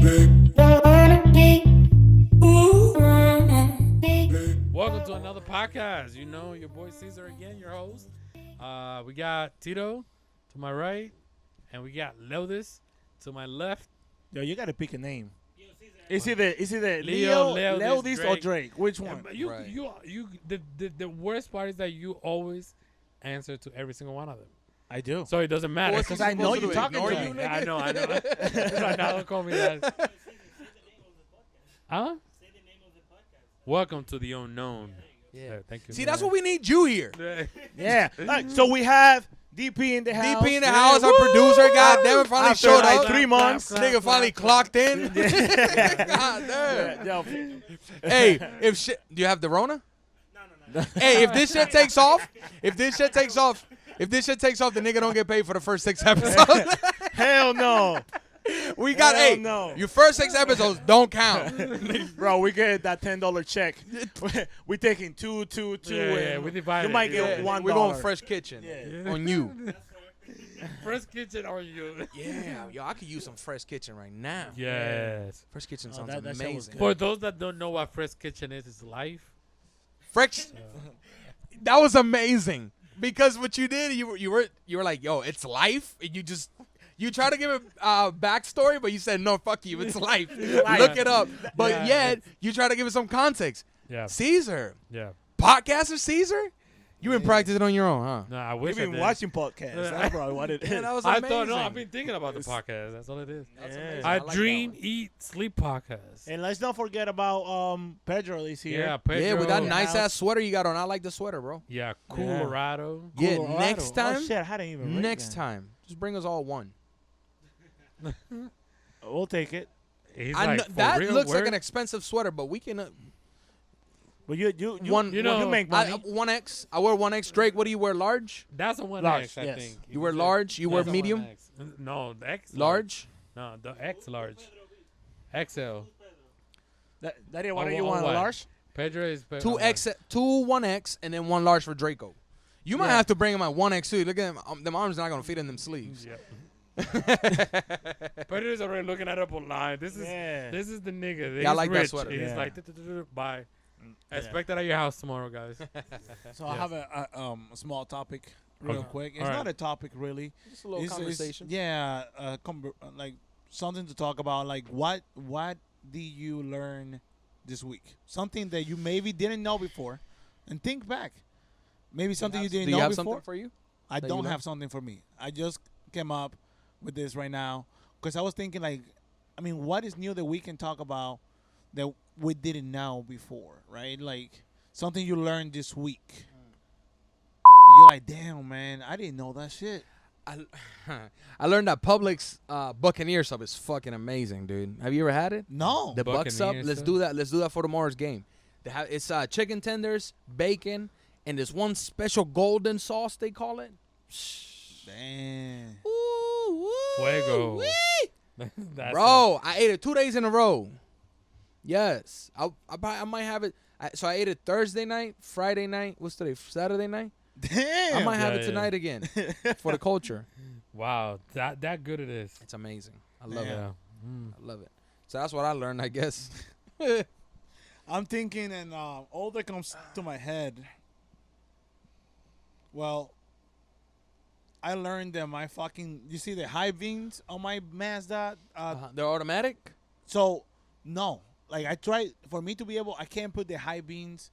Welcome to another podcast. You know, your boy Caesar again, your host. We got Tito to my right, and we got Leodis to my left. Yo, you gotta pick a name. Is it the Leo, Leodis, or Drake? Which one? The worst part is that you always answer to every single one of them. I do. So it doesn't matter. Because I know you're talking to you. me. I know. It's like, now don't call me that. Huh? Welcome to the unknown. Yeah. Thank you. See, that's what we need you here. Yeah. So we have DP in the house. DP in the house, our producer. God damn it, finally After showed like up. 3 months. Nigga finally clocked in. God damn. Yo, Hey, if shit, do you have the Rona? No. Hey, if this shit takes off, the nigga don't get paid for the first 6 episodes. hell no. We got Hell 8. no. Your first 6 episodes don't count. Bro, we get that $10 check. We taking two. Yeah, we divide you might get $1. We're going Fresh Kitchen on you. Fresh Kitchen or you? Yeah, yo, I could use some Fresh Kitchen right now. Yes. Fresh Kitchen sounds that shit was amazing. good. For those that don't know what Fresh Kitchen is, it's life. Fresh. That was amazing because what you did, you were like, yo, it's life, and you try to give it backstory, but you said no, fuck you, it's life. Look it up, but yet you try to give it some context. Yeah. Caesar, Yeah. podcaster Caesar, you been practicing on your own, huh? No, I wish We've I been did. watching podcasts. That's probably what it is. Yeah, that was I amazing. thought, no, I've been thinking about the podcast. That's all it is. That's Yeah. amazing. I like dream, that one. eat, sleep podcast. And let's not forget about Pedro is here. Yeah, Pedro. Yeah, with that Pedro. nice ass sweater you got on, I like the sweater, bro. Yeah, Colorado. Yeah, Colorado. next time, Oh, shit, I hadn't even read next that. time, just bring us all one. We'll take it. He's I like, know, for that real, looks like word? an expensive sweater, but we can. But you One- you know, make money. 1X. I wear 1X. Drake, what do you wear? Large? That's a 1X, Large, I yes. think. You wear large? You wear That's a medium? 1X. No, the X. Large? No, the X large. XL. that is what Oh, you oh, want, a what? large? Pedro is 2X, 1X, and then 1 large for Draco. You might Yeah. have to bring him at 1X too. Look at them. Them arms not gonna fit in them sleeves. Yeah. Pedro is already looking at it up online. This is the nigga. Yeah, I He's like that rich. sweater. He's Yeah. like, bye. Expect that at your house tomorrow, guys. So I have a small topic real Okay. quick. It's All right. not a topic really. Just a little It's- conversation. yeah, like something to talk about. Like what did you learn this week? Something that you maybe didn't know before, and think back. Maybe something you didn't Do know you have before. something for you? I that you don't learned? have something for me. I just came up with this right now because I was thinking like, I mean, what is new that we can talk about that we didn't know before, right? Like something you learned this week. You're like, damn, man, I didn't know that shit. I learned that Publix Buccaneer sub is fucking amazing, dude. Have you ever had it? No. The Buck sub. Buccaneer Let's sub? do that. Let's do that for tomorrow's game. It's chicken tenders, bacon, and there's one special golden sauce they call it. Damn. Ooh, Fuego. wee. That's Bro, I ate it 2 days in a row. Yes, I might have it. So I ate it Thursday night, Friday night. What's today? Saturday night. Damn. I might have Yeah, it tonight again for the culture. Wow, that good it is. It's amazing. I love it. Yeah. I love it. So that's what I learned, I guess. I'm thinking, and all that comes to my head. Well, I learned that my fucking, you see the high beams on my Mazda. They're automatic. So no, like I tried for me to be able, I can't put the high beams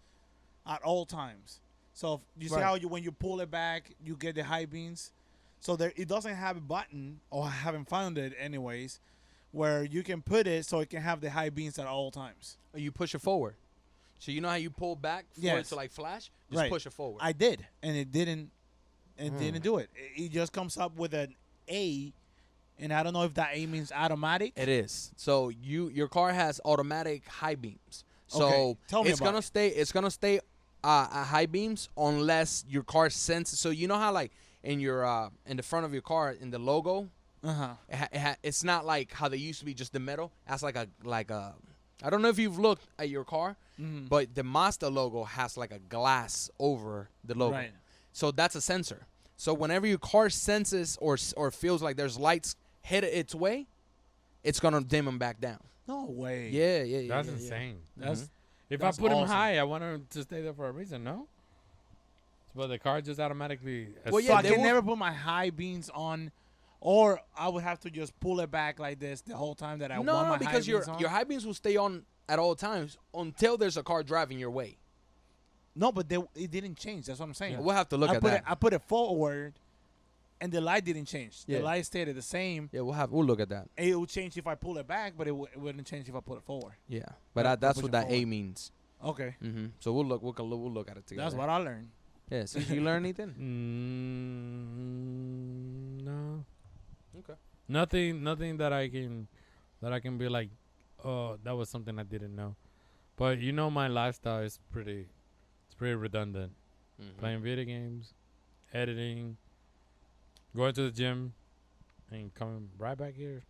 at all times. So you see Right. how when you pull it back, you get the high beams. So there, it doesn't have a button, or I haven't found it anyways, where you can put it so it can have the high beams at all times. You push it forward. So you know how you pull back for it Yes. to like flash? Just Right. push it forward. I did, and it didn't. It didn't do it. It just comes up with an A, and I don't know if that A means automatic. It is. So your car has automatic high beams. So Okay, tell me it's about gonna it. stay. It's gonna stay at high beams unless your car senses. So you know how like in your in the front of your car in the logo, it's not like how they used to be just the metal. That's like a I don't know if you've looked at your car, but the Mazda logo has like a glass over the logo. Right. So that's a sensor. So whenever your car senses or feels like there's lights hit its way, it's gonna dim him back down. No way. Yeah. That's yeah. insane. That's If That's I put him awesome. high, I want him to stay there for a reason, no? But the car just automatically. Well, so yeah, I they can will- never put my high beams on, or I would have to just pull it back like this the whole time that I want No, my because high your beams on. your high beams will stay on at all times until there's a car driving your way. No, but it didn't change. That's what I'm saying. We'll have to look I at put that. it. I put it forward, and the light didn't change. Yeah. The light stayed the same. Yeah, we'll look at that. It would change if I pull it back, but it wouldn't change if I put it forward. Yeah, but Yeah, that's push what it that A forward. means. Okay, So we'll look at it together. that's what I learned. Yeah. So you learn anything? No. Okay. Nothing that I can be like, oh, that was something I didn't know. But my lifestyle is pretty redundant. Playing video games, editing, going to the gym, and coming right back here,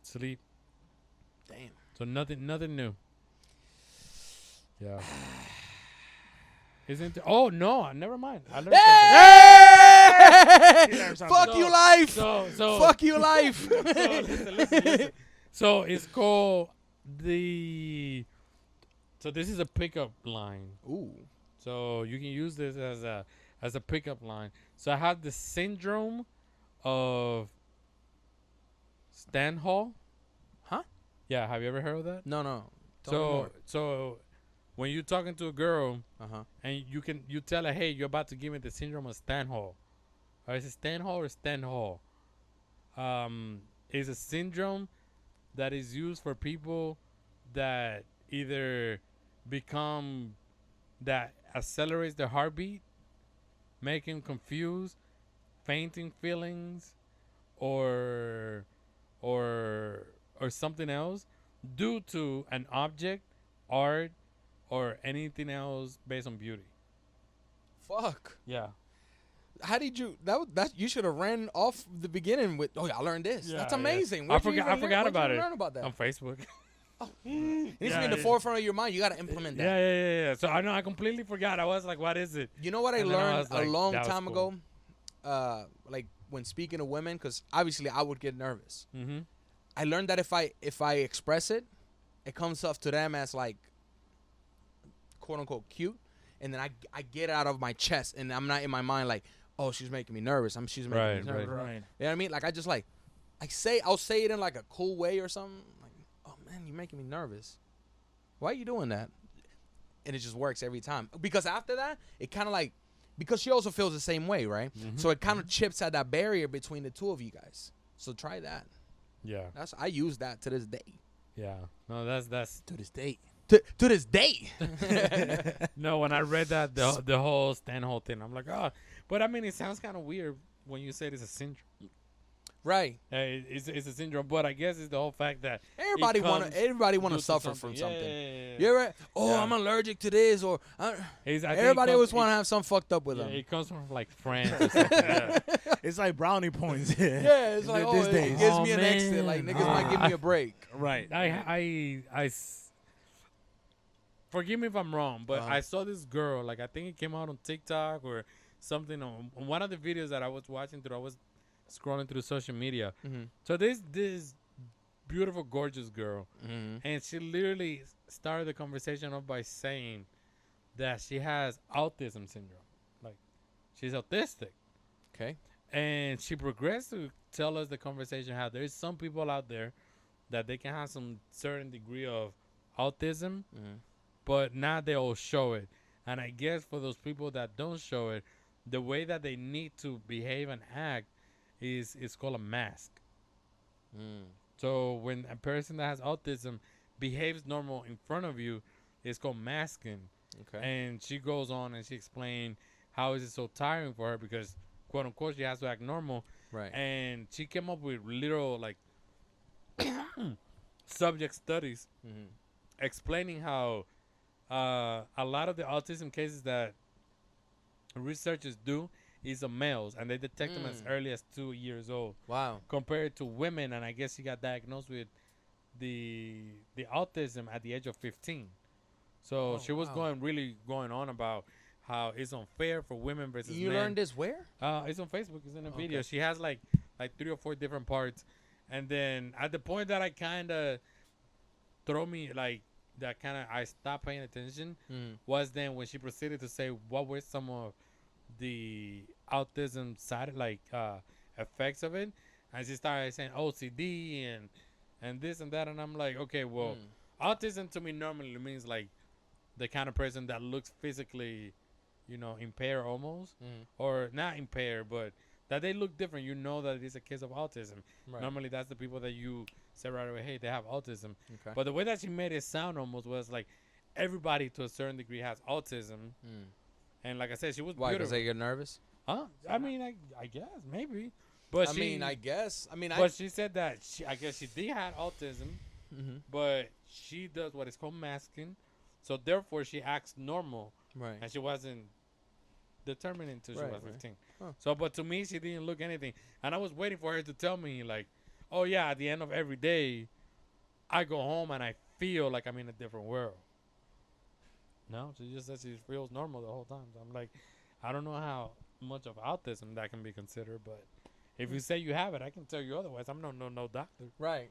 sleep. Damn. So nothing new. Yeah. Isn't it? Oh no! Never mind. I learned something. Fuck you, life. So Fuck you, life. So listen. So it's called So this is a pickup line. Ooh. So you can use this as a pickup line. So I have the syndrome of Stan Hall. Huh? Yeah. Have you ever heard of that? No. Tell me more. So when you're talking to a girl Uh-huh. and you tell her, hey, you're about to give me the syndrome of Stan Hall. Or is it Stan Hall or Stan Hall? It's a syndrome that is used for people that either become that accelerates their heartbeat, make him confused, fainting feelings, or something else due to an object, art, or anything else based on beauty. Fuck. Yeah. How did you? That you should have ran off the beginning with. Oh, yeah, I learned this. Yeah, That's yeah. amazing. I forgot about it. Learn about that. On Facebook. It needs to Yeah, be in the yeah. forefront of your mind. You got to implement that. Yeah. So I know I completely forgot. I was like, what is it? You know what I And then I learned was like, a long that was time cool. ago? Like when speaking to women, because obviously I would get nervous. Mm-hmm. I learned that if I express it, it comes off to them as like quote unquote cute, and then I get it out of my chest, and I'm not in my mind like, oh, she's making me nervous. She's making Right, me nervous. Right. You know what I mean? Like I'll say it in like a cool way or something. Like, oh man, you're making me nervous. Why are you doing that? And it just works every time. Because after that, it kind of like, because she also feels the same way, right? Mm-hmm. So it kind of chips at that barrier between the two of you guys. So try that. Yeah. I use that to this day. Yeah. No, that's To this day. To this day. no. When I read that the whole Stan Hall thing, I'm like, oh, but I mean, it sounds kind of weird when you say it's a syndrome. Right. It's a syndrome, but I guess it's the whole fact that Everybody wanna due to suffer from something. Yeah. You ever? Oh, Yeah. I'm allergic to this, or I think everybody it always comes- want to have something fucked up with Yeah, them. it comes from like France. Or something. Yeah. It's like brownie points. Yeah, it's like, These oh, days. it gives Oh, me an exit. Like man. niggas might give me a break. Right. Forgive me if I'm wrong, but Uh-huh. I saw this girl. Like I think it came out on TikTok or something. On one of the videos that I was watching through, I was scrolling through social media. Mm-hmm. So this beautiful, gorgeous girl, Mm-hmm. and she literally started the conversation off by saying that she has autism syndrome, like she's autistic, Okay. and she progressed to tell us the conversation how there's some people out there that they can have some certain degree of autism, Mm-hmm. but not they all show it. And I guess for those people that don't show it, the way that they need to behave and act is called a mask. Mm. So when a person that has autism behaves normal in front of you, it's called masking. Okay. And she goes on and she explained how is it so tiring for her because quote unquote she has to act normal. Right. And she came up with literal like subject studies Mm-hmm. explaining how a lot of the autism cases that researchers do is on males, and they detect them as early as 2 years old, Wow. compared to women. And I guess she got diagnosed with the autism at the age of 15. So Oh, she was wow. going on about how it's unfair for women versus You men. learned this where? It's on Facebook. It's in a video. She has like 3 or 4 different parts, And then at the point that I kind of throw me like that, kind of I stopped paying attention was then when she proceeded to say what were some of the autism side effects of it, and she started saying OCD and this and that, and I'm like, okay, well, autism to me normally means like the kind of person that looks physically, impaired almost, or not impaired, but that they look different. You know that it's a case of autism. Right. Normally, that's the people that you say right away, hey, they have autism. Okay. But the way that she made it sound almost was like everybody to a certain degree has autism. And like I said, she was Why? Because they get nervous? Huh? I mean, I guess maybe. But but she said that I guess she did have autism, but she does what is called masking. So therefore, she acts normal, right? And she wasn't determined until she was 15. Huh. So, but to me, she didn't look anything, and I was waiting for her to tell me like, oh yeah, at the end of every day, I go home and I feel like I'm in a different world. No, she just says she feels normal the whole time. So I'm like, I don't know how much of autism that can be considered, but if you say you have it, I can tell you otherwise. I'm no doctor. Right.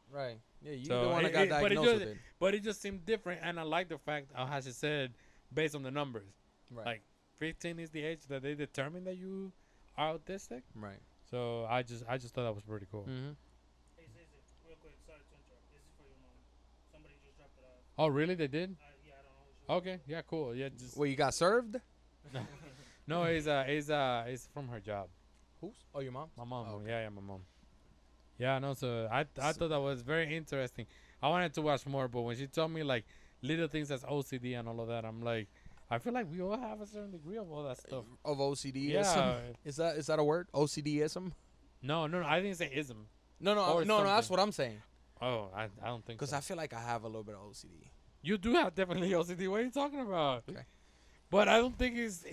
Yeah, you the one that got diagnosed with it. But it just seemed different, and I like the fact of how she said, based on the numbers. Right. Like, 15 is the age that they determine that you are autistic. Right. So I just thought that was pretty cool. Hey, real quick, sorry to interrupt. This is for your mom. Somebody just dropped it off. Oh, really? They did? Yeah, I don't know. Okay. Yeah, cool. Yeah, just. Well, you got served? No, it's from her job. Who's? Oh, your mom? My mom. Oh, okay. Yeah, my mom. Yeah, no, so I thought that was very interesting. I wanted to watch more, but when she told me like little things as OCD and all of that, I'm like, I feel like we all have a certain degree of all that stuff. Of OCD-ism? Yeah. Is that a word? OCD-ism? No, I didn't say ism. No, that's what I'm saying. Oh, I don't think so. Because I feel like I have a little bit of OCD. You do have definitely OCD. What are you talking about? Okay. But I don't think it's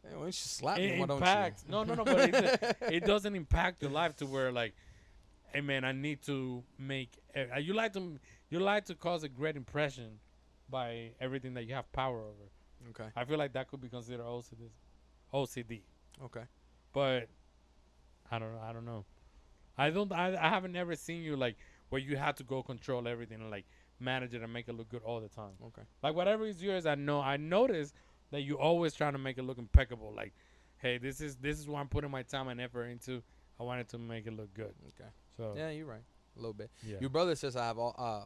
Hey, why don't you slap me? Why don't you? No, but it doesn't impact your life to where like, hey man, I need to make. You like to cause a great impression by everything that you have power over. Okay. I feel like that could be considered OCD. Okay. But I don't know. I haven't ever seen you like where you have to go control everything and like manage it and make it look good all the time. Okay. Like whatever is yours, I notice that you always trying to make it look impeccable. Like, hey, this is what I'm putting my time and effort into. I wanted to make it look good. Okay. So yeah, you're right. A little bit. Yeah. Your brother says I have I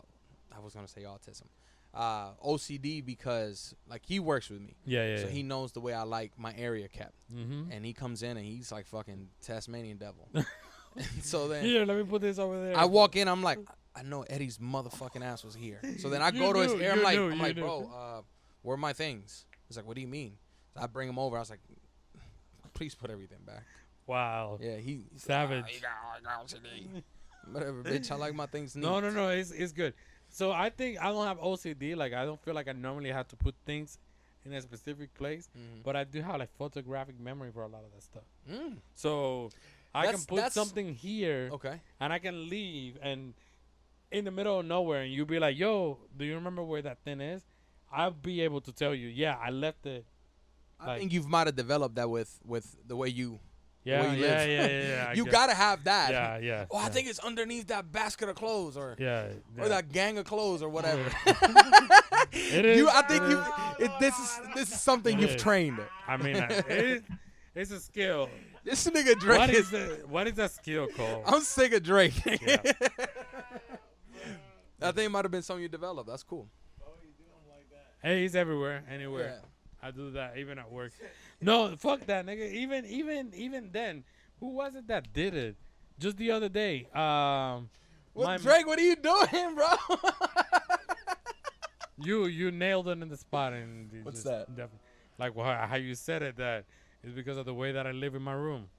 was gonna say autism. OCD because like he works with me. Yeah. So he knows the way I like my area kept. Mm-hmm. And he comes in and he's like fucking Tasmanian devil. And so then here, let me put this over there. I walk in, I'm like, I know Eddie's motherfucking ass was here. So then I go to his ear, I'm like, bro, where are my things? He's like, what do you mean? So I bring him over. I was like, please put everything back. Wow. Yeah, he savage. I got OCD. Whatever, bitch. I like my things neat. No. It's good. So I think I don't have OCD. Like I don't feel like I normally have to put things in a specific place, but I do have like photographic memory for a lot of that stuff. So I can put something here, okay, and I can leave and in the middle of nowhere, and you'll be like, "Yo, do you remember where that thing is?" I'll be able to tell you, yeah, I left it. I think you might have developed that with the way you live. Yeah. You gotta have that. Yeah. Oh, I think it's underneath that basket of clothes, or or that gang of clothes, or whatever. It is. I think this is something you've trained. I mean, it's a skill. This nigga Drake what is that skill called? I'm sick of Drake. Yeah. I think it might have been something you developed. That's cool. Hey, he's everywhere, anywhere. Yeah. I do that even at work. No, fuck that, nigga. Even then, who was it that did it? Just the other day. Drake, what are you doing, bro? You nailed it in the spot, and what's that? Like how you said it. That is because of the way that I live in my room.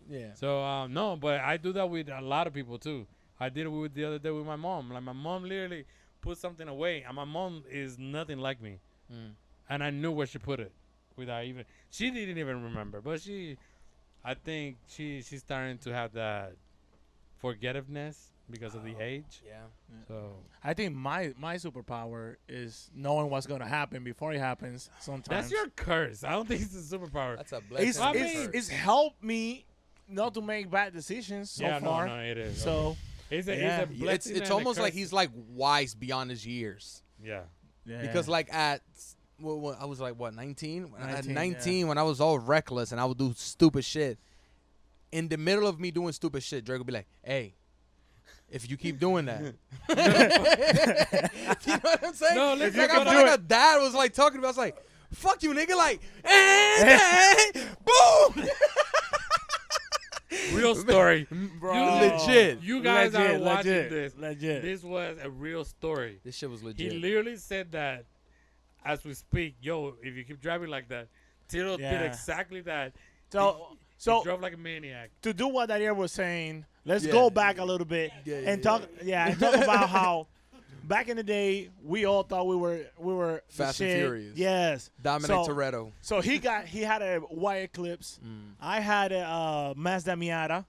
Yeah. So no, but I do that with a lot of people too. I did it the other day with my mom. Like my mom literally put something away, and my mom is nothing like me, and I knew where she put it without even. She didn't even remember, but I think she's starting to have that forgettiveness because of the age. Yeah. So I think my superpower is knowing what's going to happen before it happens. Sometimes that's your curse. I don't think it's a superpower. That's a blessing. It's helped me not to make bad decisions so yeah, far. no, it is. So It's a, Yeah. it's a blessing It's and a almost like curse. he's like wise beyond his years. Yeah. yeah. Because like at I was like what 19? At 19, 19 when I was all reckless and I would do stupid shit. In the middle of me doing stupid shit, Drake would be like, "Hey, if you keep doing that," you know what I'm saying? No, It's listen, like I but feel like a dad was like talking to me. I was like, "Fuck you, nigga!" Like, boom. Real story. Bro. Legit. You guys are Legit, watching legit, this. legit. This was a real story. This shit was He legit. literally said that as we speak. Yo, if you keep driving like that, Tito did Yeah. exactly that. So He drove like a maniac. to do what Daniel was saying, let's Yeah. go back a little bit and talk about how back in the day we all thought we were the Fast and shit. Furious. Yes. Dominic So- Toretto. So he had a wire clips. I had a Mazda Miata,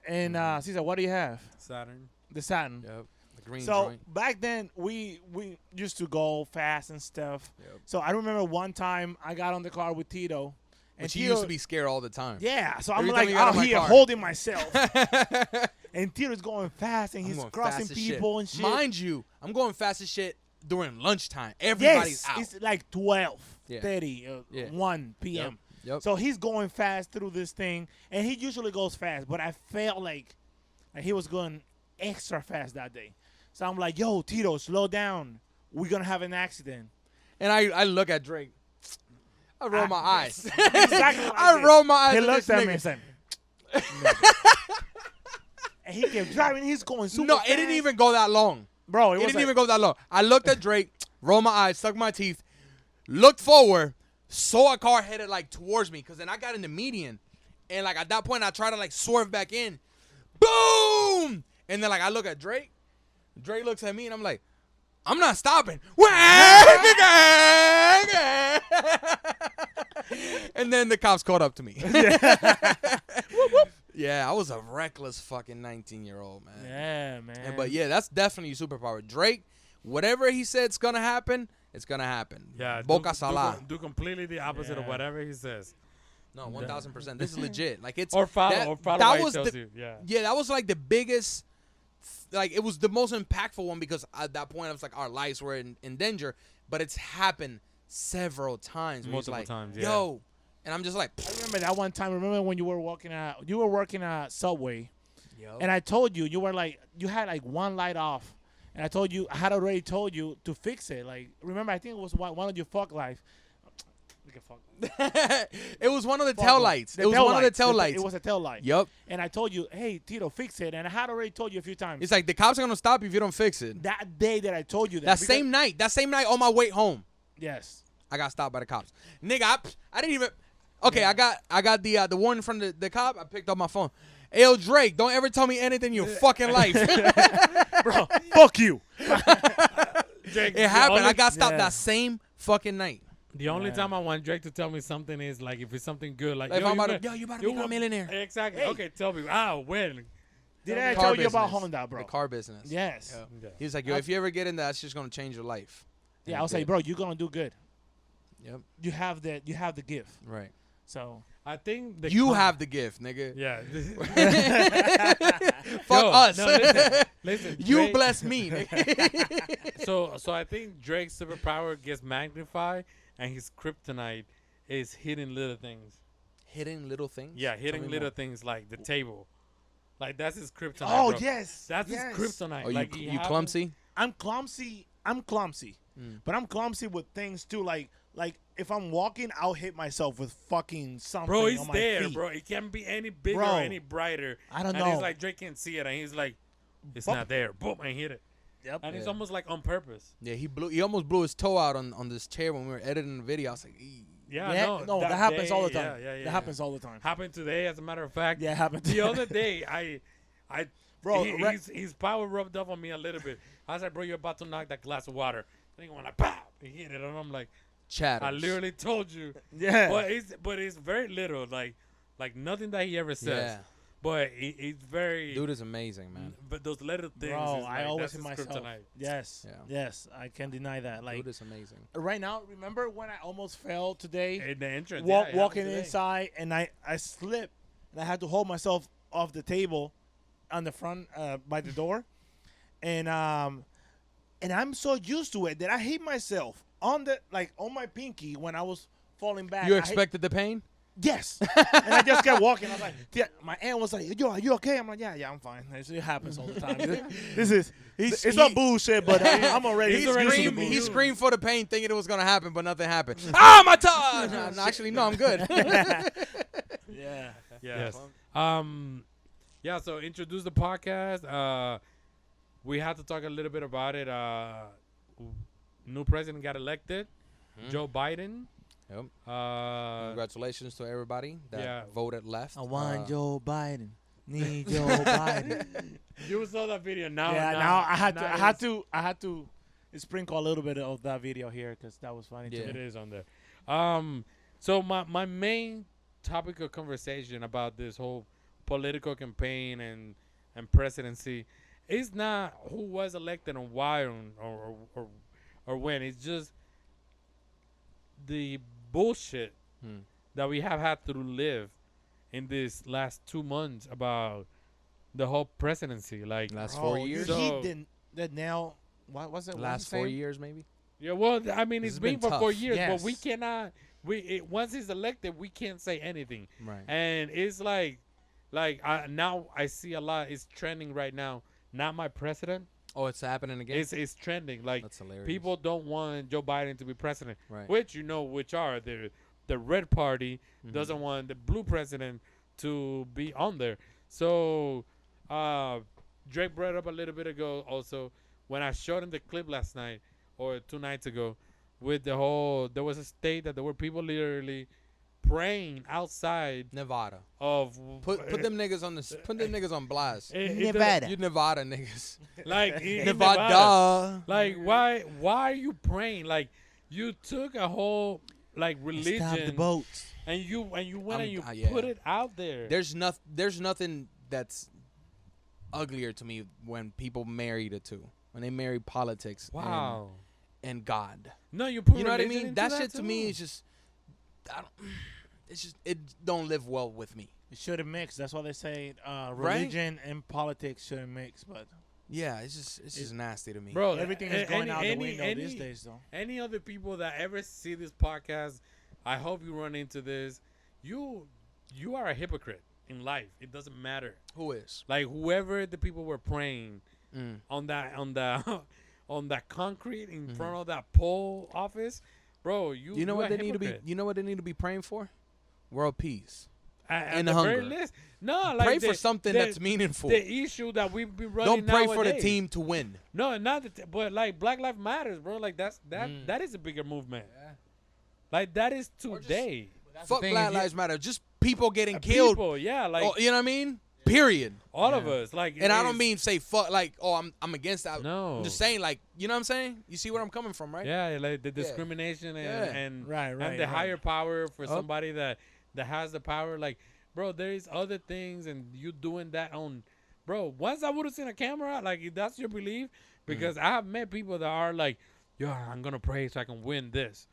and she said, "What do you have?" Saturn. The Saturn. Yep. The green So joint. back then we used to go fast and stuff. Yep. So I remember one time I got on the car with Tito, and But he Tito, used to be scared all the time. yeah. So I'm Every time like you got out in my here car. holding myself, and Tito's going fast and I'm he's going crossing fast as shit. people and shit. Mind you, I'm going fast as shit during lunchtime. Everybody's yes, out. it's like 12, Yeah. 30, Yeah. 1 p.m. Yep. So he's going fast through this thing, and he usually goes fast, but I felt like he was going extra fast that day. So I'm like, yo, Tito, slow down. We're going to have an accident. And I look at Drake. I roll my eyes. Exactly like I this. roll my eyes. He at looks this at me nigga. and said, and he kept driving. He's going super No, fast. it didn't even go that long. Bro, It was didn't like, even go that long. I looked at Drake, rolled my eyes, stuck my teeth, looked forward, saw a car headed like towards me, because then I got in the median. And like at that point, I tried to like swerve back in. Boom! And then like I look at Drake. Drake looks at me and I'm like, I'm not stopping. And then the cops caught up to me. Yeah, I was a reckless fucking 19-year-old, man. yeah, man. But yeah, that's definitely superpower. Drake, whatever he said it's gonna happen, it's gonna happen. Yeah. Boca Salah. Do completely the opposite of Yeah. whatever he says. No, 1,000%. This is legit. Like it's Or follow that what he was tells the, you. Yeah. yeah, that was like the biggest. Like it was the most impactful one because at that point it was like our lives were in danger. But it's happened several times. where he's Multiple like, times, yeah. Yo, and I'm just like, I remember that one time. Remember when you were working at Subway, yo. and I told you were like you had like one light off, and I told you I had already told you to fix it. Like remember, I think it was one of your fog lights. Look at fog. It was one of the Fog tail light. lights. It was one of the tail It lights. was a tail light. Yup. And I told you, hey Tito, fix it. And I had already told you a few times. It's like the cops are gonna stop you if you don't fix it. That day that I told you that. That because- same night on my way home. Yes. I got stopped by the cops. Nigga, I didn't even. Okay, I got the warning from the cop. I picked up my phone. Hey, yo, Drake, don't ever tell me anything in your fucking life. Bro, fuck you. Drake, It happened. I got stopped Yeah. that same fucking night. The only Yeah. time I want Drake to tell me something is like if it's something good, like Like, if I'm about to, gonna- you about to become a millionaire. Exactly. Hey. Okay, tell me. When? Did I Car tell you about business. Honda, bro? The car business. Yes. Yeah. Yeah. He was like, yo, if you ever get in that, it's just gonna change your life. And Yeah, I it was like, did. bro, you're gonna do good. Yep. You have the gift. Right. So I think the You con- have the gift, nigga. Yeah. Fuck Yo, us. no, listen, listen, You Drake- bless me, nigga. So I think Drake's superpower gets magnified, and his kryptonite is hitting little things. Hitting little things. Yeah, Tell hitting me little more. things like the table. Like that's his kryptonite. Oh bro. yes. That's yes. his kryptonite. Oh, like you clumsy? I'm clumsy. Mm. But I'm clumsy with things too. Like if I'm walking, I'll hit myself with fucking something. Bro, he's on my there, feet. bro. It can't be any bigger Bro, or any brighter. I don't and know. it's like Drake can't see it, and he's like, it's Boop. not there. Boom, and hit it. Yep. And it's Yeah. almost like on purpose. Yeah, he almost blew his toe out on this chair when we were editing the video. I was like, "Ee." Yeah, Yeah, no, that happens all the day, time. Yeah, That happens all the time. Happened today, as a matter of fact. Yeah, it happens. The other day, I, Bro, his power rubbed off on me a little bit. I was like, bro, you're about to knock that glass of water. I think when I pow, he hit it, and I'm like, chatters. I literally told you. yeah. But it's very little, like nothing that he ever says. Yeah. But he's very. Dude is amazing, man. But those little things. Bro, is I like, always that's hit his myself. kryptonite. Yes. Yeah. Yes, I can't deny that. Like Dude is amazing. right now, remember when I almost fell today? In the entrance. Walking today. inside and I slipped and I had to hold myself off the table on the front by the door, and I'm so used to it that I hit myself on my pinky when I was falling back. You expected the pain? Yes. And I just kept walking. I was like, yeah, my aunt was like, yo, are you okay? I'm like, yeah, I'm fine. It happens all the time. It's not bullshit, but I'm already He screamed for the pain thinking it was going to happen, but nothing happened. Ah, my tongue! No, actually, no, I'm good. Yeah. Yes. Yeah, so introduce the podcast. We had to talk a little bit about it. New president got elected, Joe Biden. Yep. Congratulations to everybody that voted left. I want Joe Biden. Need Joe Biden. You saw that video now. Yeah, now I had to sprinkle a little bit of that video here because that was funny too. It is on there. So my main topic of conversation about this whole political campaign and presidency is not who was elected and why or when. It's just the bullshit that we have had to live in these last 2 months about the whole presidency. Like last 4 years. He didn't that now. What was it? Last 4 years, maybe. Yeah, well, I mean, it's been for tough. 4 years, Yes. but we cannot. Once he's elected, we can't say anything. Right. And it's now I see a lot. It's trending right now. Not my president. Oh, it's happening again? It's trending. Like, that's hilarious. people don't want Joe Biden to be president. Right. Which are the red party doesn't want the blue president to be on there. So Drake brought up a little bit ago also when I showed him the clip last night or 2 nights ago with the whole, there was a state that there were people literally praying outside Nevada. of Put them niggas on blast. Nevada. You Nevada niggas. Like in Nevada. Like why are you praying? Like you took a whole like religion Stop the boats. and you went and you yeah. put it out there. There's nothing that's uglier to me when people marry the two. When they marry politics Wow. and God. No, you put You know what I religion mean? into That shit to me too. is just it don't live well with me. It shouldn't mix. That's why they say religion and politics shouldn't mix. But Yeah, it's just nasty to me. Bro, everything is going out the window these days, though. Any other people that ever see this podcast, I hope you run into this. You are a hypocrite in life. It doesn't matter. Who is? Like whoever the people were praying on that on that concrete in front of that poll office, bro. You know what they need to be? hypocrite. You know what they need to be praying for? World peace. At and the hunger. very least. No, like Pray for something that's meaningful. The issue that we've been running Don't pray for the nowadays. team to win. No, not but like Black Lives Matters, bro. Like that is a bigger movement. Yeah. Like that is today. Fuck Black Lives Matter. Just people getting killed. People, yeah, like You know what I mean? Period. all of us. Like, And I don't mean say fuck like, oh, I'm against that. No. I'm just saying like, you know what I'm saying? You see where I'm coming from, right? yeah, like the discrimination and Right, and the higher power for somebody that has the power. Like, bro, there is other things, and you doing that on, bro. Once I would have seen a camera, like if that's your belief, because I have met people that are like, yo, I'm gonna pray so I can win this.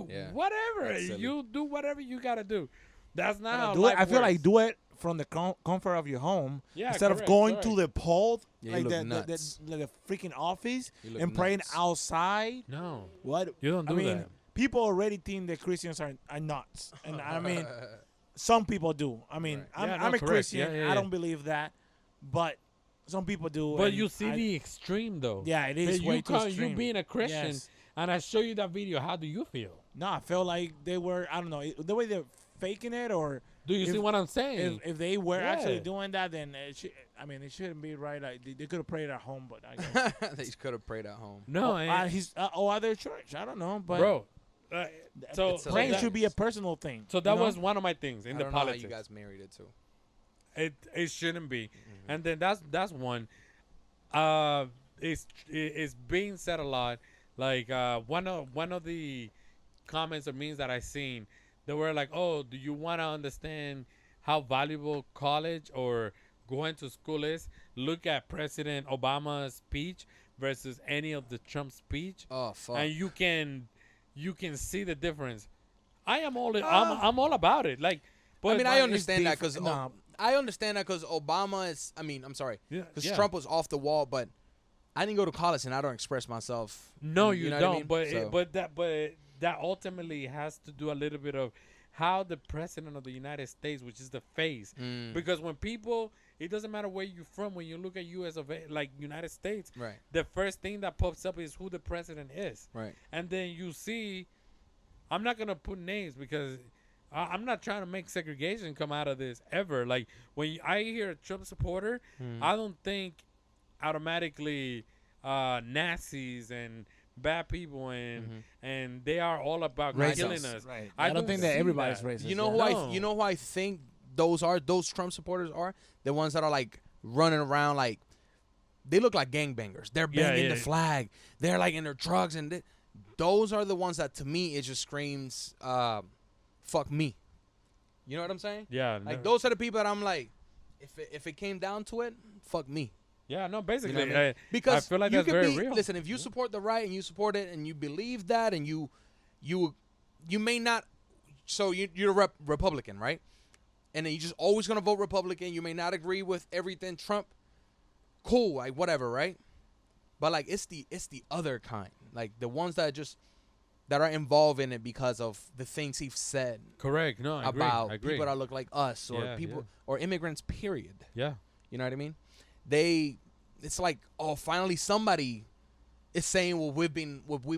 Yeah. Whatever, That's silly. you do whatever you gotta do. That's not how Do it. life I feel like works. do it from the comfort of your home Yeah, instead of correct, going correct. to the poll, Yeah, you like look the nuts. freaking office You look and praying nuts. outside. No, What? you don't do I mean, that. people already think that Christians are nuts, and I mean, some people do. I mean, Right. I'm, Yeah, no, I'm a correct. Christian. Yeah, yeah, I yeah. don't believe that, but some people do. But and you see I- the extreme though. yeah, it is That way you too you extreme. being a Christian, Yes. and I show you that video. How do you feel? No, I felt like they were. I don't know the way they're faking it, or Do you If- see what I'm saying? if they were actually Yeah. doing that, then it shouldn't be right. Like they could have prayed at home, but I guess They could have prayed at home. no, or at their church. I don't know, but bro. So It's praying that- should be a personal thing. So that you know? was one of my things in I the don't know how politics. you guys married it too. It shouldn't be, and then that's one. It's being said a lot. Like one of the comments or memes that I seen, they were like, "Oh, do you want to understand how valuable college or going to school is? Look at President Obama's speech versus any of the Trump speech, Oh fuck. and you can see the difference." I am all I'm all about it. Like I mean, but I it's understand that different. because No. I understand that because Obama is. I mean, I'm sorry, Yeah, because yeah. Trump was off the wall, but I didn't go to college and I don't express myself. No, you you know don't. What I mean? But So- but that ultimately has to do a little bit of how the president of the United States, which is the face, Mm, because when people, it doesn't matter where you're from. When you look at U.S. of like United States, right, the first thing that pops up is who the president is, right. and then you see. I'm not gonna put names because I'm not trying to make segregation come out of this ever. Like when I hear a Trump supporter, Mm. I don't think automatically Nazis and bad people and they are all about Racist. killing us. Right. I I don't think that see everybody's that. racist. You know yeah. who No. I think those Trump supporters are the ones that are like running around like they look like gangbangers. They're Yeah, banging yeah. the flag. They're like in their trucks and those are the ones that to me it just screams fuck me. You know what I'm saying? Yeah, Like no. those are the people that I'm like if it came down to it, fuck me. Yeah, no, You basically, know what I mean? Because I feel like you that's could very be real. listen, if you support the right and you support it and you believe that and you may not so you're a Republican, right? And then you're just always gonna vote Republican. You may not agree with everything Trump. Cool, like whatever, right? But like it's the other kind, like the ones that are involved in it because of the things he's said Correct. No, I about agree. people that look like us or Yeah, people yeah. or immigrants. Period. Yeah. You know what I mean? It's like, oh, finally somebody is saying what we've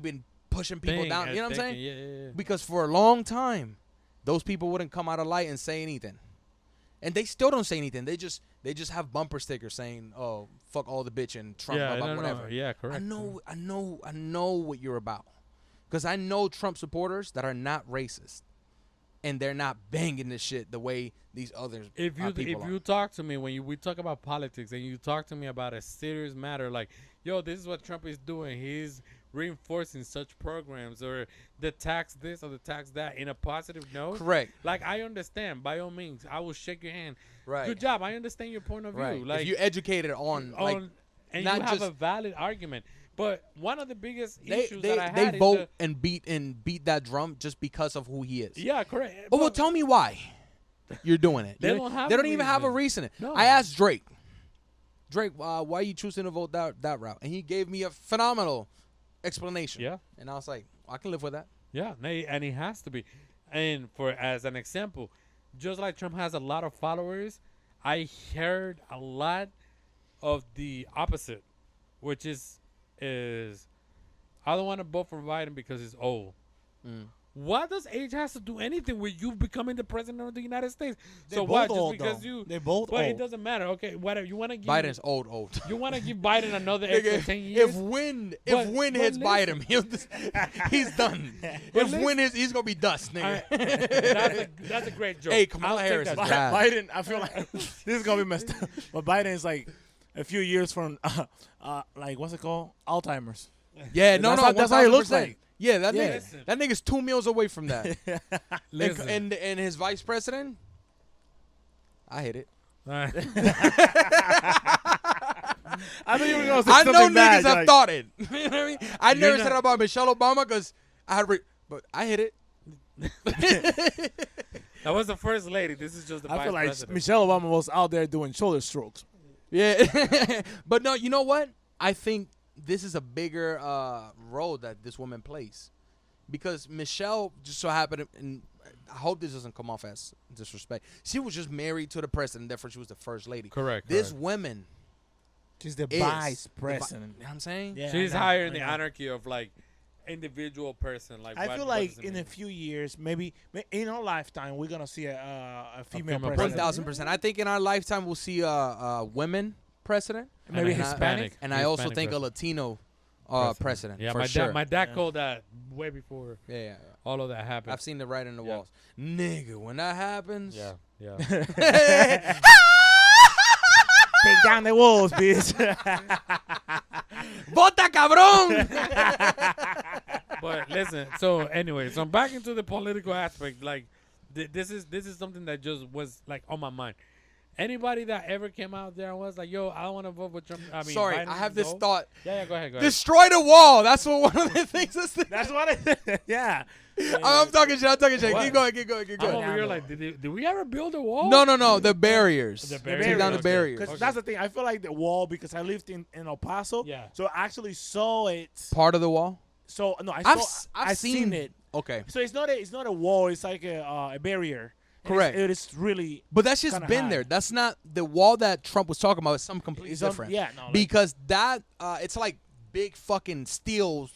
been pushing people Thing down. and You know what I'm saying? thinking, yeah. Because for a long time, those people wouldn't come out of light and say anything, and they still don't say anything. They just have bumper stickers saying, "Oh, fuck all the bitch and Trump, Yeah, blah, blah, no, whatever." no, yeah, correct. I know what you're about, because I know Trump supporters that are not racist, and they're not banging this shit the way these others If you people if are. you talk to me when we talk about politics and you talk to me about a serious matter like, yo, this is what Trump is doing. He's reinforcing such programs or the tax this or the tax that in a positive note. Correct. Like I understand, by all means, I will shake your hand. Right. Good job. I understand your point of view. Right. Like if you educated on like and not you have a just- valid argument. But one of the biggest they issues that I they had vote is and beat that drum just because of who he is. yeah, correct. Oh, well, But- tell me why you're doing it. They You- don't have They a don't even have a reason. reason. No. I asked Drake, why are you choosing to vote that route? And he gave me a phenomenal explanation. Yeah. And I was like, I can live with that. Yeah, and he has to be. And for as an example, just like Trump has a lot of followers, I heard a lot of the opposite, which is I don't want to vote for Biden because he's old. Mm. What does age has to do anything with you becoming the president of the United States? They're So what? both Just old, because though. you, They're both but it old. doesn't matter. Okay, whatever you want to give. Biden's old. You want to give Biden another extra 10 Nigga, years? if win But hits listen. Biden, he's done. If win hits, he's gonna be dust, nigga. That's a great joke. Hey, Kamala I'll take Harris that is joke. bad. Biden, I feel like this is gonna be messed up. But Biden is like a few years from, like what's it called, Alzheimer's. Yeah, no, That's how he looks 1000%. like. Yeah, that Yeah. nigga's 2 meals away from that. Listen. and his vice president, I hit it. I thought you were gonna say I know something niggas bad. have like, thought it. You know what I mean? I You're never not- said it about Michelle Obama because I had, but I hit it. That was the first lady. This is just the I vice feel like president. Michelle Obama was out there doing shoulder strokes. Yeah, but no, you know what? I think this is a bigger role that this woman plays, because Michelle just so happened, and I hope this doesn't come off as disrespect. She was just married to the president, therefore she was the first lady. Correct. This correct. woman She's the is vice the president. You know what I'm saying? Yeah, She's I know, higher in I the know. anarchy of like individual person. Like I what- feel what like does it in mean? a few years, maybe in our lifetime, we're gonna see a female female president. 1,000%. I think in our lifetime we'll see a women president, And maybe a Hispanic. and I also Hispanic think a president. Latino president. Yeah, for my sure. dad. My dad Yeah. called that way before yeah. all of that happened. I've seen the writing on the Yeah. walls. Nigga, when that happens. Yeah, yeah. Take down the walls, bitch. ¡Vota, cabrón! But listen. So anyway, so I'm back into the political aspect. Like this is something that just was like on my mind. Anybody that ever came out there and was like, "Yo, I don't want to vote for Trump." I mean, Sorry, Biden I have is this old. thought. Yeah, go ahead. Destroy the wall. That's what one of the things is. That's what it. Yeah. I'm talking shit. What? Keep going. Keep going. Keep I'm going. over here like, did we ever build a wall? No. The barriers. The Take down the okay. barriers. Because that's the thing. I feel like the wall, because I lived in El Paso. Yeah. So I actually saw it. Part of the wall. So no, I've seen it. Okay. So it's not a wall. It's like a barrier. And Correct. It is really. But that's just kinda been high. there. That's not the wall that Trump was talking about. It's something completely It's on- different. yeah, no, like- because that it's like big fucking steel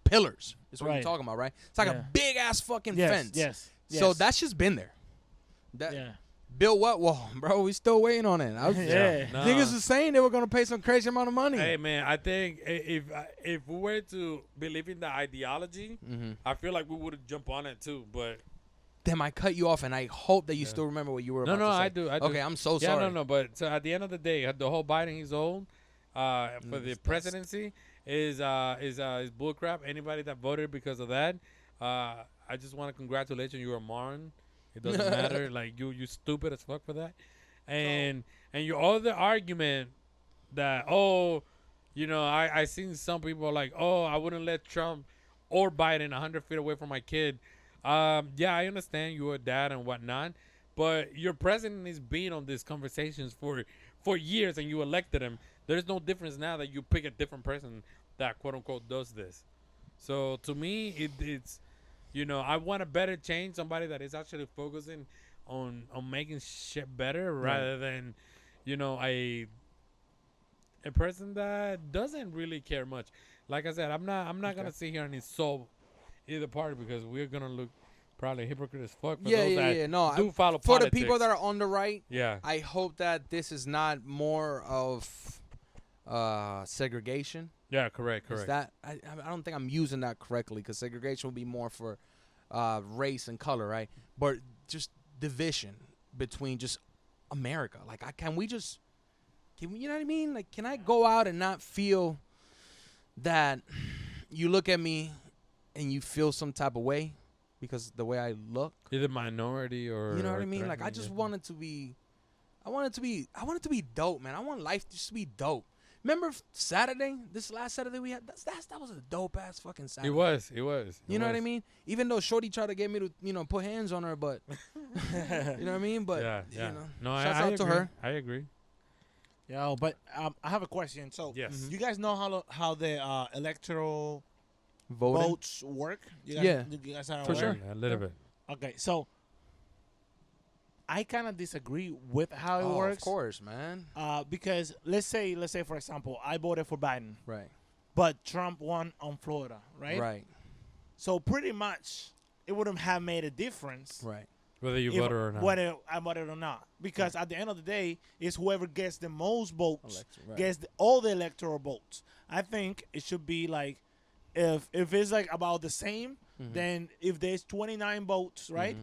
pillars. Is what you're Right. talking about, right? It's like Yeah. a big ass fucking Yes. fence. Yes. So yes. that's just been there. That Yeah. Bill what wall, bro? We still waiting on it. Yeah. Nah. Niggas was saying they were gonna pay some crazy amount of money. Hey man, I think if we were to believe in the ideology, I feel like we would have jumped on it too. But Damn, I cut you off, and I hope that you still remember what you were about to say. I do. Okay, I'm so yeah, sorry. no. But so at the end of the day, the whole Biden he's old for the that's- presidency is bullcrap. Anybody that voted because of that, I just want to congratulate you. You're a moron. It doesn't matter. Like you stupid as fuck for that. And your other argument that I seen some people like, oh, I wouldn't let Trump or Biden 100 feet away from my kid. Yeah, I understand you're a dad and whatnot, but your president is being on these conversations for years, and you elected him. There's no difference now that you pick a different person that quote unquote does this. So to me, it's I want a better change, somebody that is actually focusing on making shit better rather than a person that doesn't really care much. Like I said, I'm not gonna sit here and insult either party because we're gonna look probably hypocrite as fuck for those that No, do follow for politics. the people that are on the right, Yeah. I hope that this is not more of segregation. Yeah, correct. Is that I don't think I'm using that correctly, because segregation would be more for race and color, right? But just division between just America. Like, can we, you know what I mean? Like, can I go out and not feel that you look at me and you feel some type of way because the way I look? Either minority or You know what I mean? Like, I threatening, just yeah. want it to be, I want it to be dope, man. I want life just to be dope. Remember Saturday? This last Saturday we had, that was a dope ass fucking Saturday. It was. You know what I mean? Even though Shorty tried to get me to, put hands on her, but you know what I mean? But Yeah. No, shouts I out to agree. her. I agree. Yeah, but I have a question. So Yes. you guys know how the electoral Voting. votes work? You guys, Yeah. You guys are For aware? sure. A little bit. Okay, so I kind of disagree with how it Oh, works. of course, man. Because let's say for example, I voted for Biden, Right. but Trump won on Florida, right? Right. So pretty much it wouldn't have made a difference Right. Whether you voted or not. whether I voted or not, because at the end of the day, it's whoever gets the most votes Right. gets all the electoral votes. I think it should be like if it's like about the same, then if there's 29 votes, right?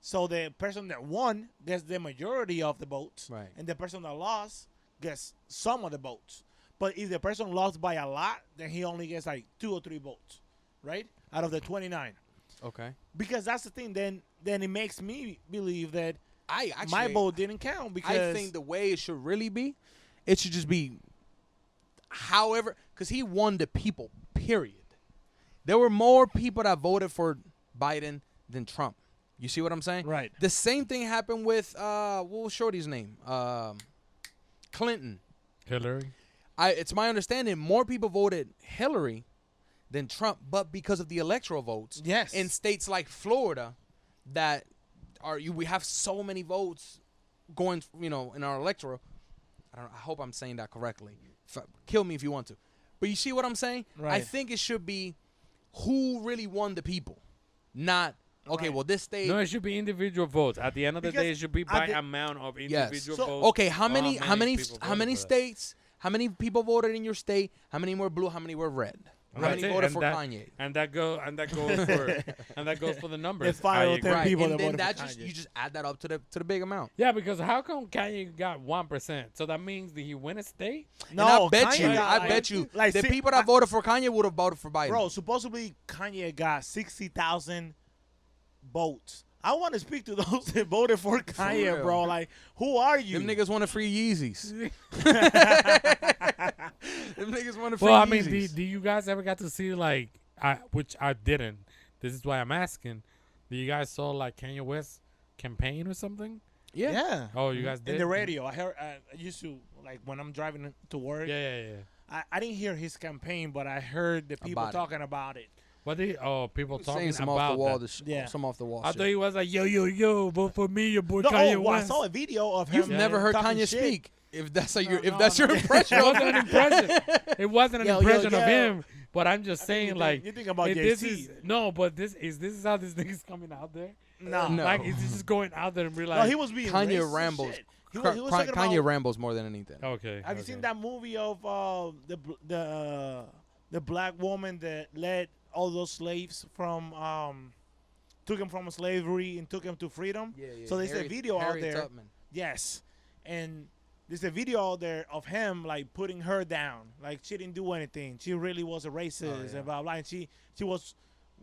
So the person that won gets the majority of the votes, Right. and the person that lost gets some of the votes. But if the person lost by a lot, then he only gets like 2 or 3 votes, right? Out of the 29. Okay. Because that's the thing. Then it makes me believe that I actually, my vote didn't count because I think the way it should really be, it should just be however, because he won the people, period. There were more people that voted for Biden than Trump. You see what I'm saying? Right. The same thing happened with, what was Shorty's name? Clinton. Hillary. It's my understanding more people voted Hillary than Trump, but because of the electoral votes. Yes. In states like Florida, that we have so many votes going, in our electoral. I hope I'm saying that correctly. Kill me if you want to. But you see what I'm saying? Right. I think it should be who really won the people, not okay. Right. Well, this state. No, it should be individual votes. At the end of the Because day, it should be at by the- amount of Yes. individual So- votes. Okay, how many people how many voted for that. states? How many people voted in your state? How many were blue? How many were red? How That's many it. voted And for that- Kanye? And that goes for the numbers. It's 5 or I 10 agree. Right, people and that then voted that for just Kanye. you just add that up to the big amount. Yeah, because how come Kanye got 1%? So that means did he win a state? And I bet Kanye you, got, I bet you, like, the si- people that voted for Kanye would have voted for Biden. Bro, supposedly Kanye got 60,000 votes I want to speak to those that voted for Kanye, real. bro. Like, who are you? Them niggas want to free Yeezys. Them niggas want to free Well, I mean, Yeezys. do you guys ever got to see like, which I didn't. This is why I'm asking. Do you guys saw like Kanye West campaign or something? Yeah. Oh, you guys did In the radio, I heard. I used to like when I'm driving to work. Yeah. I didn't hear his campaign, but I heard the people About it. talking about it. What did people talking Saying some off the about wall, that? Yeah. some off the wall. I shit. thought he was like, yo, vote for me, your boy No, Kanye well, I West. saw a video of him. You've never heard talking Kanye shit. speak. If that's how your, if no, that's your no. impression, It wasn't an impression. It wasn't an Yo, impression yo. of him. But I'm just I think saying, you like, think about if this JC. is no, but this is how this nigga's coming out there. No. No. Like, is he just going out there and be No, like, he was being Kanye racist rambles. shit. He was talking Kanye about, rambles more than anything. okay? have you seen that movie of the black woman that led all those slaves from took him from slavery and took him to freedom? Yeah. So there's a video out Harriet there. Tubman. Yes, and there's a video out there of him like putting her down, like she didn't do anything. She really was a racist and blah blah. And she was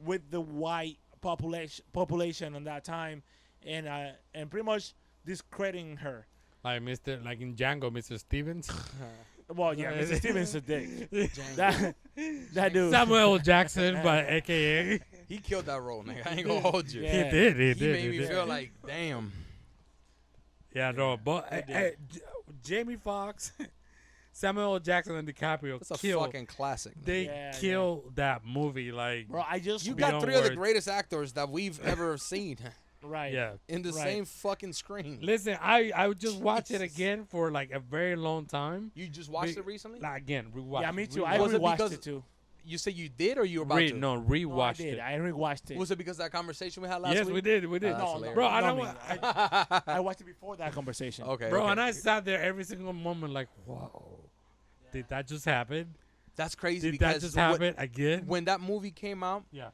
with the white population on that time, and pretty much discrediting her. Like like in Django, Mr. Stevens, Well, yeah, Mr. Stevens a dick. That dude. Samuel L. Jackson, but AKA, He killed that role, nigga. I ain't gonna hold you. Yeah. he did. He made me did. feel like, damn. Yeah, no, but Jamie Foxx, Samuel L. Jackson, and DiCaprio That's a killed. fucking classic. They Yeah, killed that movie. Like, Bro, I just You Beyond got three of the words. greatest actors that we've ever seen right. yeah. in the Right. same fucking screen. Listen, I would just watch it Jesus. again for like a very long time. You just watched Be- it recently? Like again, rewatch. Yeah, me too. Rewatch. I Was it rewatched because- it too. You said you did, or you were about to? No, No, I rewatched did. it. I rewatched it. Was it because of that conversation we had last Yes, week? we did. We did. That's no, hilarious. Bro, I no, don't. me. want- I watched it before that conversation. Okay. Bro, okay. and I sat there every single moment like, whoa, did that just happen? That's crazy Did because that just happen again? when that movie came out, Yeah.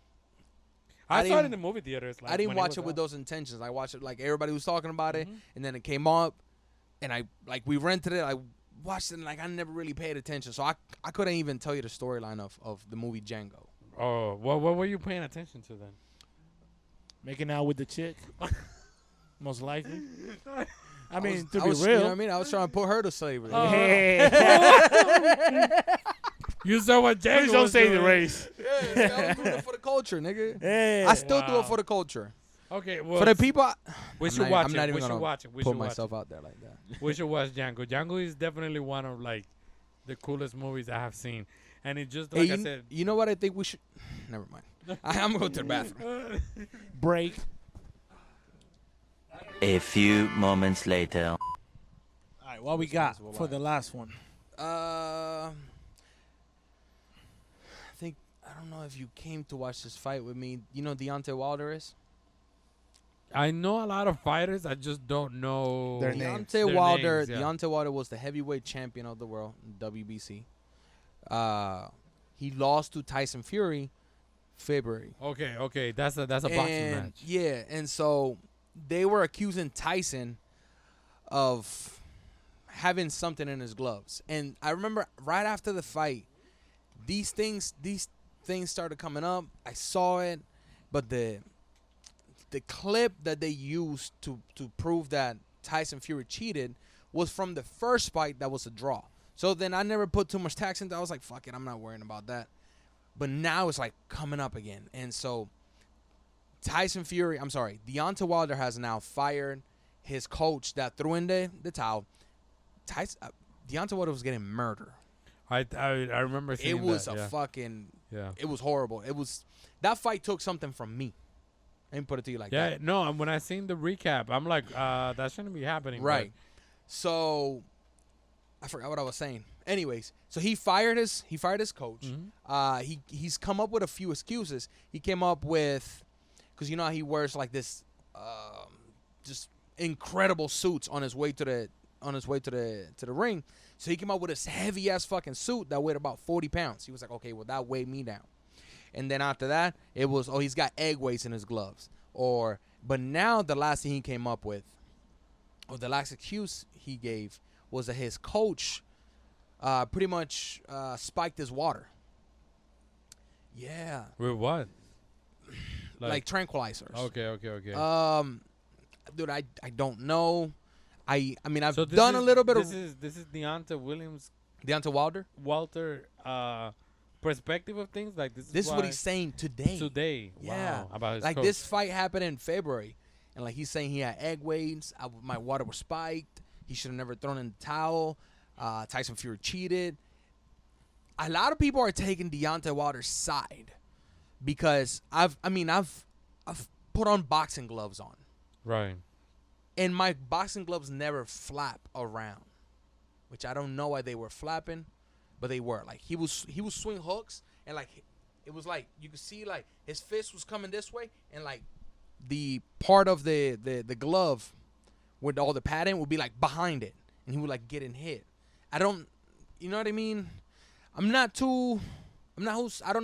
I I saw it in didn't- the movie theaters. Like, I didn't when watch was it with out. those intentions. I watched it like everybody was talking about it, Mhm. and then it came up, and we rented it. I watched it, and like I never really paid attention, so I couldn't even tell you the storyline of the movie Django. Oh, well, what were you paying attention to then? Making out with the chick. Most likely. I mean, to I be was, real. you know what I mean, I was trying to put her to slavery. Oh. Hey. You saw what Django Please don't was say the doing. race. Yeah, I was doing it for the culture, nigga. Hey. I still do Wow. it for the culture. Okay, well, For the people, we I'm should not- watch I'm it. not even We should gonna watch it. We put should watch myself out there like that. it. We should watch Django. Django is definitely one of like the coolest movies I have seen, and it just like Hey, I you, said. you know what I think we should? Never mind. I'm gonna go to the bathroom. Break. A few moments later. All right, what we got for the last one? I think I don't know if you came to watch this fight with me. You know Deontay Wilder is? I know a lot of fighters. I just don't know Their names. Deontay Their Wilder. names, yeah. Deontay Wilder was the heavyweight champion of the world, WBC. He lost to Tyson Fury, February. Okay, that's a boxing And, match. yeah, and so they were accusing Tyson of having something in his gloves. And I remember right after the fight, these things started coming up. I saw it, but the clip that they used to prove that Tyson Fury cheated was from the first fight that was a draw. So then I never put too much tax into it. I was like, fuck it, I'm not worrying about that. But now it's like coming up again. And so Deontay Wilder has now fired his coach that threw in the towel. Deontay Wilder was getting murdered. I remember seeing It was that, a yeah. fucking, Yeah. it was horrible. That fight took something from me. Let me put it to you like Yeah, that. no, and when I seen the recap, I'm like, that shouldn't be happening. but- Right. So I forgot what I was saying. Anyways, so he fired his coach. Mhm. He's come up with a few excuses. He came up with, because you know how he wears like this just incredible suits on his way to the ring. So he came up with this heavy ass fucking suit that weighed about 40 pounds. He was like, okay, well that weighed me down. And then after that, it was, oh, he's got egg weights in his gloves. But now the last thing he came up with, or the last excuse he gave, was that his coach pretty much spiked his water. Yeah. With what? like tranquilizers. Okay. Dude, I don't know. I mean, I've So this done is, a little bit this of is this is Deontay Williams Deontay Wilder. Walter perspective of things. Like this This is why what he's saying today. today. Yeah. Wow, about his Like coach. this fight happened in February, and like he's saying he had egg weights. My water was spiked. He should have never thrown in the towel. Tyson Fury cheated. A lot of people are taking Deontay Wilder's side because I've put on boxing gloves on, Right. and my boxing gloves never flap around, which I don't know why they were flapping, but they were. Like he was swing hooks, and like it was like you could see like his fist was coming this way, and like the part of the glove with all the padding would be like behind it, and he would like get in hit. I don't, you know what I mean? I don't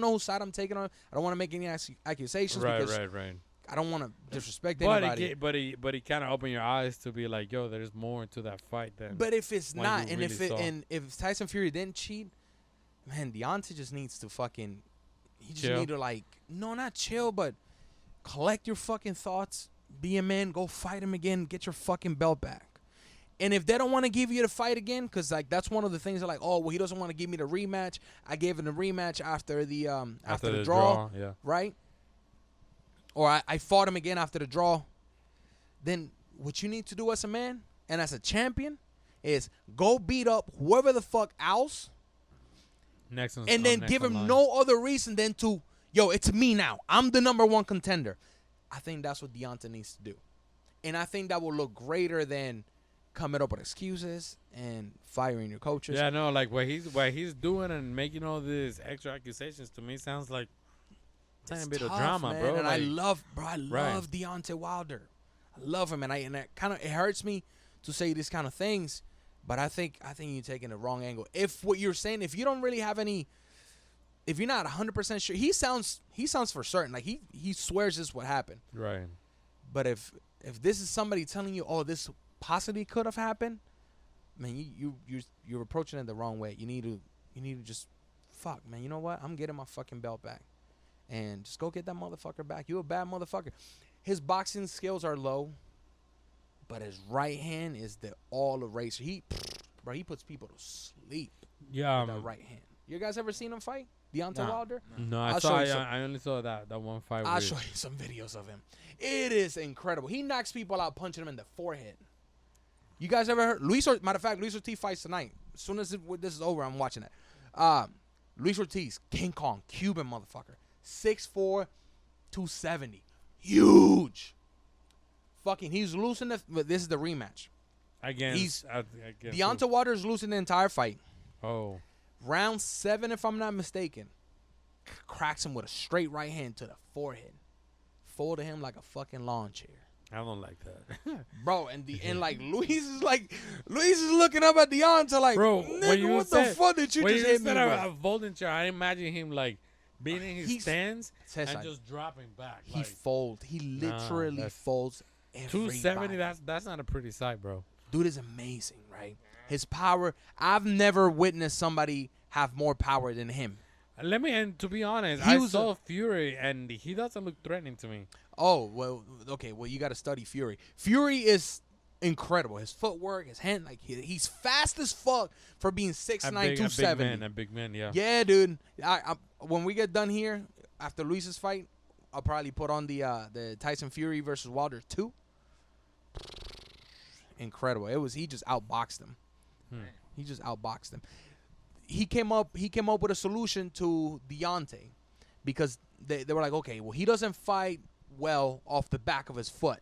know whose side I'm taking on. I don't want to make any accusations because Right. I don't want to disrespect But anybody. but he kind of opened your eyes to be like, yo, there's more to that fight than. But if it's When not, you and really if Tyson Fury didn't cheat, man, Deontay just needs to fucking, he just Chill. need to like, no, not chill, but collect your fucking thoughts, be a man, go fight him again, get your fucking belt back. And if they don't want to give you the fight again, because like that's one of the things they're like, oh, well, he doesn't want to give me the rematch. I gave him the rematch after the draw, yeah. right? Or I fought him again after the draw. Then what you need to do as a man and as a champion is go beat up whoever the fuck else, Next one's and then next give on him line. no other reason than to, yo, it's me now. I'm the number one contender. I think that's what Deontay needs to do. And I think that will look greater than coming up with excuses and firing your coaches. Yeah, no, like what he's doing and making all these extra accusations to me sounds like a tiny bit of drama, man. bro. And like, I love Deontay Wilder. I love him, and it kind of hurts me to say these kind of things, but I think you're taking the wrong angle. If what you're saying, if you don't really have any, if you're not 100% sure, he sounds for certain like he swears this what happened. right. But if this is somebody telling you, oh, this possibly could have happened, man, you're approaching it the wrong way. You need to just fuck, man. You know what? I'm getting my fucking belt back, and just go get that motherfucker back. You a bad motherfucker. His boxing skills are low, but his right hand is the all eraser. He puts people to sleep Yeah. with that right hand. You guys ever seen him fight Deontay Nah. Wilder? No, I'll show you some. I only saw that one fight. I'll with- show you some videos of him. It is incredible. He knocks people out punching them in the forehead. You guys ever heard matter of fact, Luis Ortiz fights tonight. As soon as this is over, I'm watching it. Luis Ortiz, King Kong, Cuban motherfucker. 6'4", 270. Huge. Fucking, he's losing this is the rematch. Against Deontay Wilder's losing the entire fight. Oh, Round 7, if I'm not mistaken, cracks him with a straight right hand to the forehead. Folded him like a fucking lawn chair. I don't like that. Bro, and like Luis is looking up at Deontay like, Bro, nigga, what the fuck did you when just you hit me said a with? folding chair, I imagine him like being in his He's- stance Says and like, just dropping back. he Like folds. He literally that's- folds everybody. 270. That's not a pretty sight, bro. Dude is amazing, right? His power. I've never witnessed somebody have more power than him. And to be honest, He I was saw Fury, and he doesn't look threatening to me. Oh, well, okay. Well, you got to study Fury. Fury is incredible. His footwork, his hand, like he's fast as fuck for being 6'9", 270. A big man, yeah. Yeah, dude. I when we get done here after Luis's fight, I'll probably put on the Tyson Fury versus Wilder 2. Incredible. He just outboxed him. He just outboxed him. He came up with a solution to Deontay because they were like, okay, well, he doesn't fight well off the back of his foot.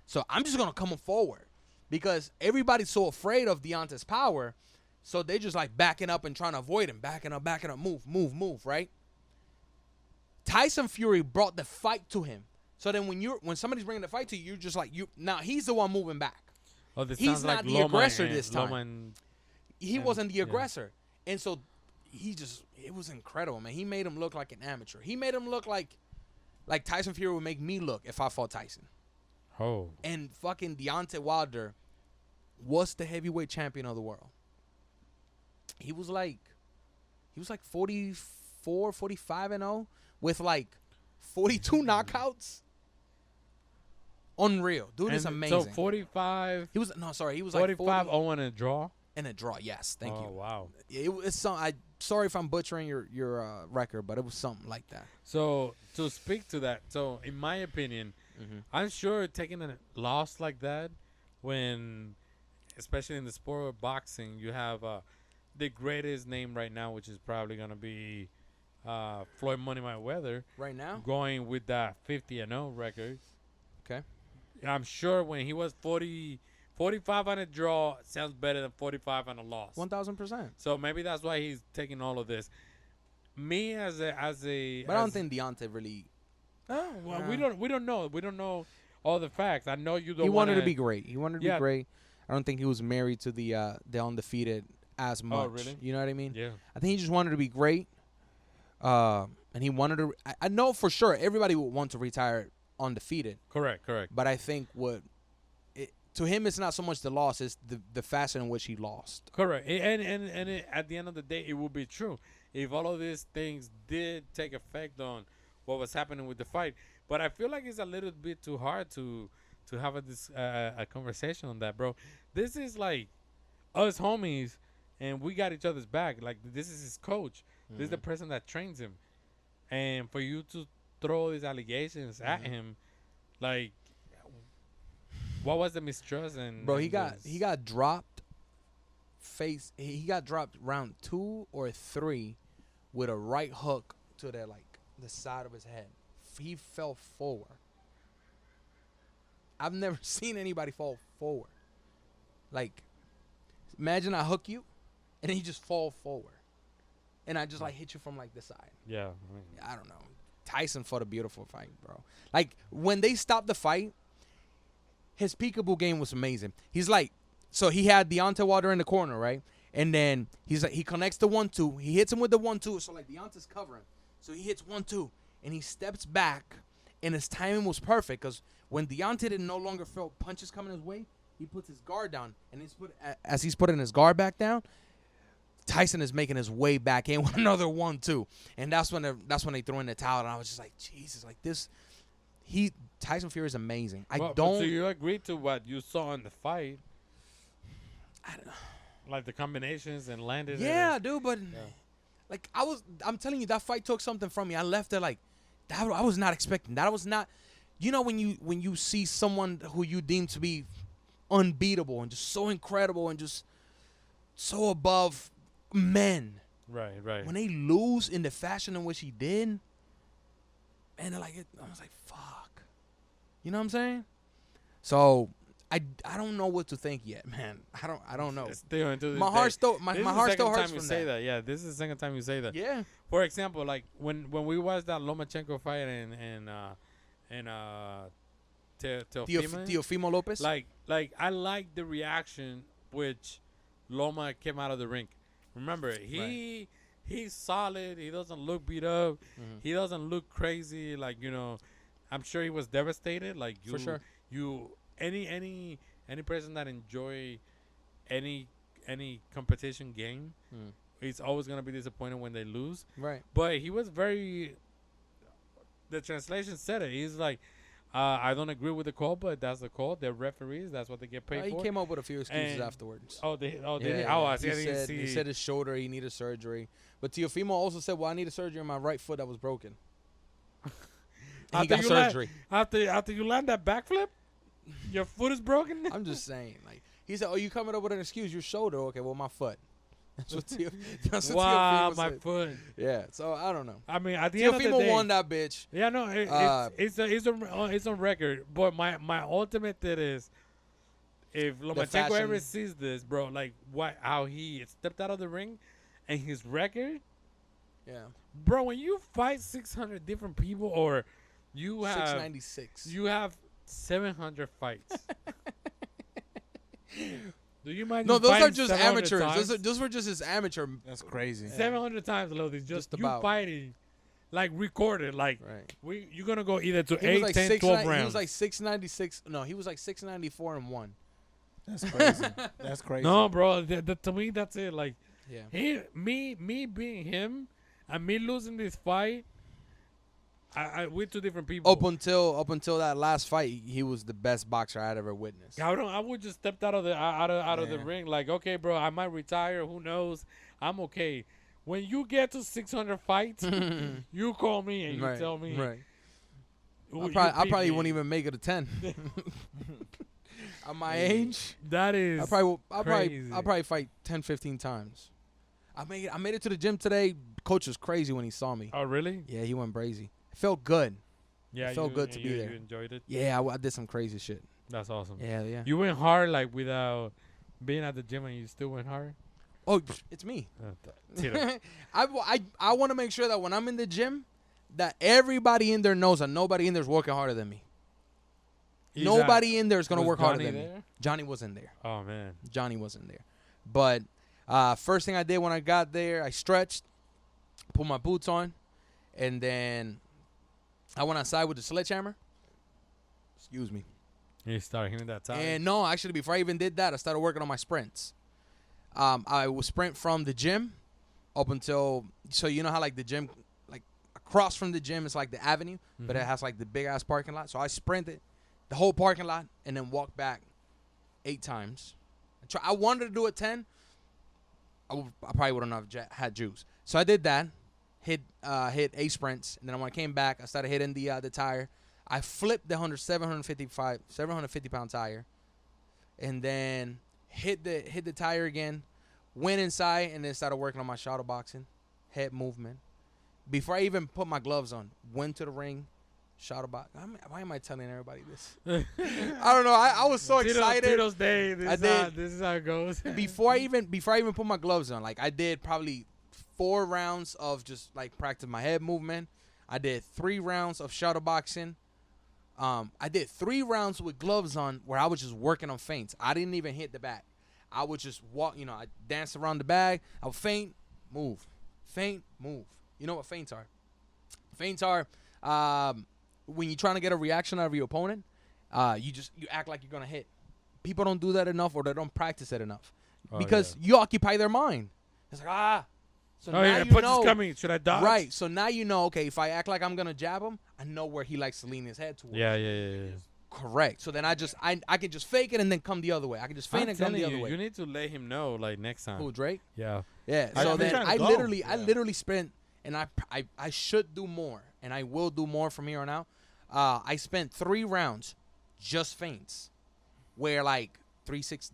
So I'm just going to come forward because everybody's so afraid of Deontay's power. So they just like backing up and trying to avoid him, backing up, move, right? Tyson Fury brought the fight to him. So then when somebody's bringing the fight to you, you're just like, now he's the one moving back. Oh, this He's sounds not like the Loma aggressor and- this time. Loma and- He And- wasn't the yeah. aggressor. And so it was incredible, man. He made him look like an amateur. He made him look like Tyson Fury would make me look if I fought Tyson. Oh, And fucking Deontay Wilder was the heavyweight champion of the world. He was like 44, 45 and 0 with like 42 knockouts. Unreal, dude is And amazing. So 45. He was he was 45 like 40 0 and a draw. and a draw. Yes, thank Oh you. wow. It's some. Sorry if I'm butchering your record, but it was something like that. So to speak to that, so in my opinion, I'm sure taking a loss like that, when, especially in the sport of boxing, you have the greatest name right now, which is probably gonna be Floyd Money Mayweather, Right now, going with that 50-0 record. okay. I'm sure when he was 45 on a draw sounds better than 45 on a loss. 1,000%. So maybe that's why he's taking all of this. Me as a But I don't think Deontay really. well, we don't know. We don't know all the facts. I know you don't. He wanted to wanna- be great. He wanted to Yeah. be great. I don't think he was married to the undefeated as much. Oh, really? You know what I mean? Yeah. I think he just wanted to be great. And he wanted to. I know for sure everybody would want to retire undefeated. Correct. But I think to him, it's not so much the loss; it's the fashion in which he lost. Correct. At the end of the day, it would be true if all of these things did take effect on what was happening with the fight. But I feel like it's a little bit too hard to have a conversation on that, bro. This is like us homies, and we got each other's back. Like, this is his coach. This is the person that trains him, and for you to throw these allegations at him, like, what was the mistrust? And Bro, and he got dropped. He got dropped round 2 or 3 with a right hook to the side of his head. He fell forward. I've never seen anybody fall forward. Like, imagine I hook you, and then you just fall forward, and I just hit you from the side. Yeah. I don't know. Tyson fought a beautiful fight, bro. Like, when they stopped the fight, his peekaboo game was amazing. He's like, so he had Deontay Wilder in the corner, right? And then he connects the 1-2. He hits him with the 1-2. So Deontay's covering. So he hits 1-2, and he steps back, and his timing was perfect because when Deontay no longer felt punches coming his way, he puts his guard down, and as he's putting his guard back down, Tyson is making his way back in with another 1-2, and that's when they threw in the towel, and I was just like, Jesus, like this. Tyson Fury is amazing. But so you agree to what you saw in the fight? I don't know. Like the combinations and landed. Yeah, dude, but I'm telling you, that fight took something from me. I left there like that. I was not expecting that. I was not. You know, when you see someone who you deem to be unbeatable and just so incredible and just so above men. Right. When they lose in the fashion in which he did, and I was like, fuck. You know what I'm saying? So I don't know what to think yet, man. I don't know. Still into My heart still my heart still hurts from from say that. Yeah, this is the second time you say that. Yeah. For example, like when we watched that Lomachenko fight and Teofimo Lopez. like I like the reaction which Loma came out of the ring. Remember, he's solid. He doesn't look beat up. He doesn't look crazy. Like, I'm sure he was devastated. Like, For sure. Any person that enjoy any competition game, it's always gonna be disappointed when they lose. Right. But he was very. The translation said it. He's like, I don't agree with the call, but that's the call. They're referees. That's what they get paid He for. came up with a few excuses And- afterwards. Oh, they Yeah, did. Oh, I see. I he didn't said, see. he said his shoulder, he needed surgery. But Teofimo also said, well, I needed surgery on my right foot that was broken. And he got surgery. After you land that backflip, your foot is broken. I'm just saying. Like, he said, oh, you coming up with an excuse? Your shoulder. Okay, well, my foot. That's what Teofimo Wow, said. my foot. Yeah, so I don't know. I mean, at the end of the Teofimo day, won that bitch. Yeah, no, it's on record. But my ultimate thing is, if Lomachenko fashion. ever sees this, bro, like how he stepped out of the ring, and his record, Yeah. bro, when you fight 600 different people, or you have 696. you have 700 fights. Do you mind? No, you those are fighting just 700 amateurs. times? Those were just his amateur. That's crazy. 700 times, Lodi. Just you about. fighting, like recorded, like Right. you're gonna go either to He 8, was like 10, 12 rounds. He was like 696. No, he was like 694 and 1. That's crazy. That's crazy. No, bro. To me, that's it. Like, Yeah. me being him, and me losing this fight. we're two different people. Up until that last fight, he was the best boxer I'd ever witnessed. I would just stepped out of the out of the Yeah. ring like, okay, bro, I might retire. Who knows? I'm okay. When you get to 600 fights, you call me and you tell me. Right. "Ooh, you I beat probably me." wouldn't even make it a 10. At my age, That is. I'll crazy. probably fight 10, 15 times. I made it to the gym today. Coach was crazy when he saw me. Oh, really? Yeah, he went crazy. It felt good. Yeah, It felt good to be there. You enjoyed it. Yeah, I did some crazy shit. That's awesome. Yeah. You went hard like without being at the gym, and you still went hard. Oh, it's me. Tito. I want to make sure that when I'm in the gym, that everybody in there knows that nobody in there is working harder than me. Is Nobody that- in there is gonna was work harder Johnny than me. there? Johnny wasn't there. Oh man. Johnny wasn't there. But first thing I did when I got there, I stretched, put my boots on, and then I went outside with the sledgehammer. Excuse me. You started hitting that time. And no, actually, before I even did that, I started working on my sprints. I would sprint from the gym up until, so you know how like the gym, like across from the gym is like the avenue, but it has like the big ass parking lot. So I sprinted the whole parking lot and then walked back 8 times. I wanted to do it 10. I probably wouldn't have had juice. So I did that, hit 8 sprints, and then when I came back, I started hitting the tire. I flipped the 750 pound tire, and then hit the tire again, went inside, and then started working on my shadow boxing, head movement. Before I even put my gloves on, went to the ring, shadow box. Why am I telling everybody this? I don't know. I was so excited. Tito's day. This is how it goes. Before I even put my gloves on, like I did probably 4 rounds of just like practice my head movement. I did 3 rounds of shadow boxing. I did 3 rounds with gloves on where I was just working on feints. I didn't even hit the bag. I would just walk, I danced around the bag. I would feint, move. Feint, move. You know what feints are? Feints are when you're trying to get a reaction out of your opponent, you act like you're going to hit. People don't do that enough, or they don't practice it enough. Because you occupy their mind. It's like, So oh, now yeah, you punch know, is coming. Should I dodge? Right. So now you know, okay, if I act like I'm going to jab him, I know where he likes to lean his head towards. Yeah. Correct. So then I can just fake it and then come the other way. I can just feint and come the other way. You need to let him know, like, next time. Who, Drake? Yeah. Yeah. I- So I'm then trying to I go. literally spent, and I should do more, and I will do more from here on out. I spent 3 rounds just feints, where like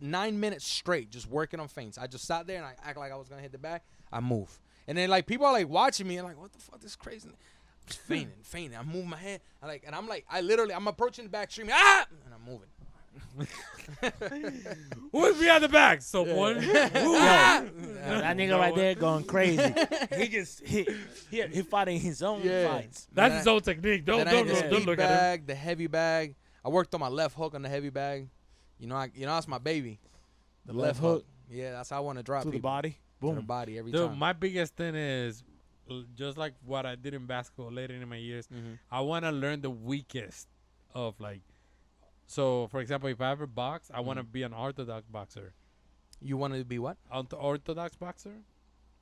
9 minutes straight just working on feints. I just sat there and I act like I was gonna hit the back. I move, and then like people are like watching me and like, what the fuck, this is crazy. Just feigning. I'm moving my head. I'm approaching the back stream, and I'm moving. Who's behind the back? Someone. That nigga right there going crazy. he fighting his own fights. That's his own technique. Don't Then I hit the speed look at him. bag, the heavy bag. I worked on my left hook on the heavy bag. That's my baby. The left hook. Yeah, that's how I want to drop To the people. body. To the Boom. body every Dude, time. my biggest thing is just like what I did in basketball later in my years. Mhm. I want to learn the weakest of like. So, for example, if I ever box, I want to be an orthodox boxer. You want to be what? Orthodox boxer?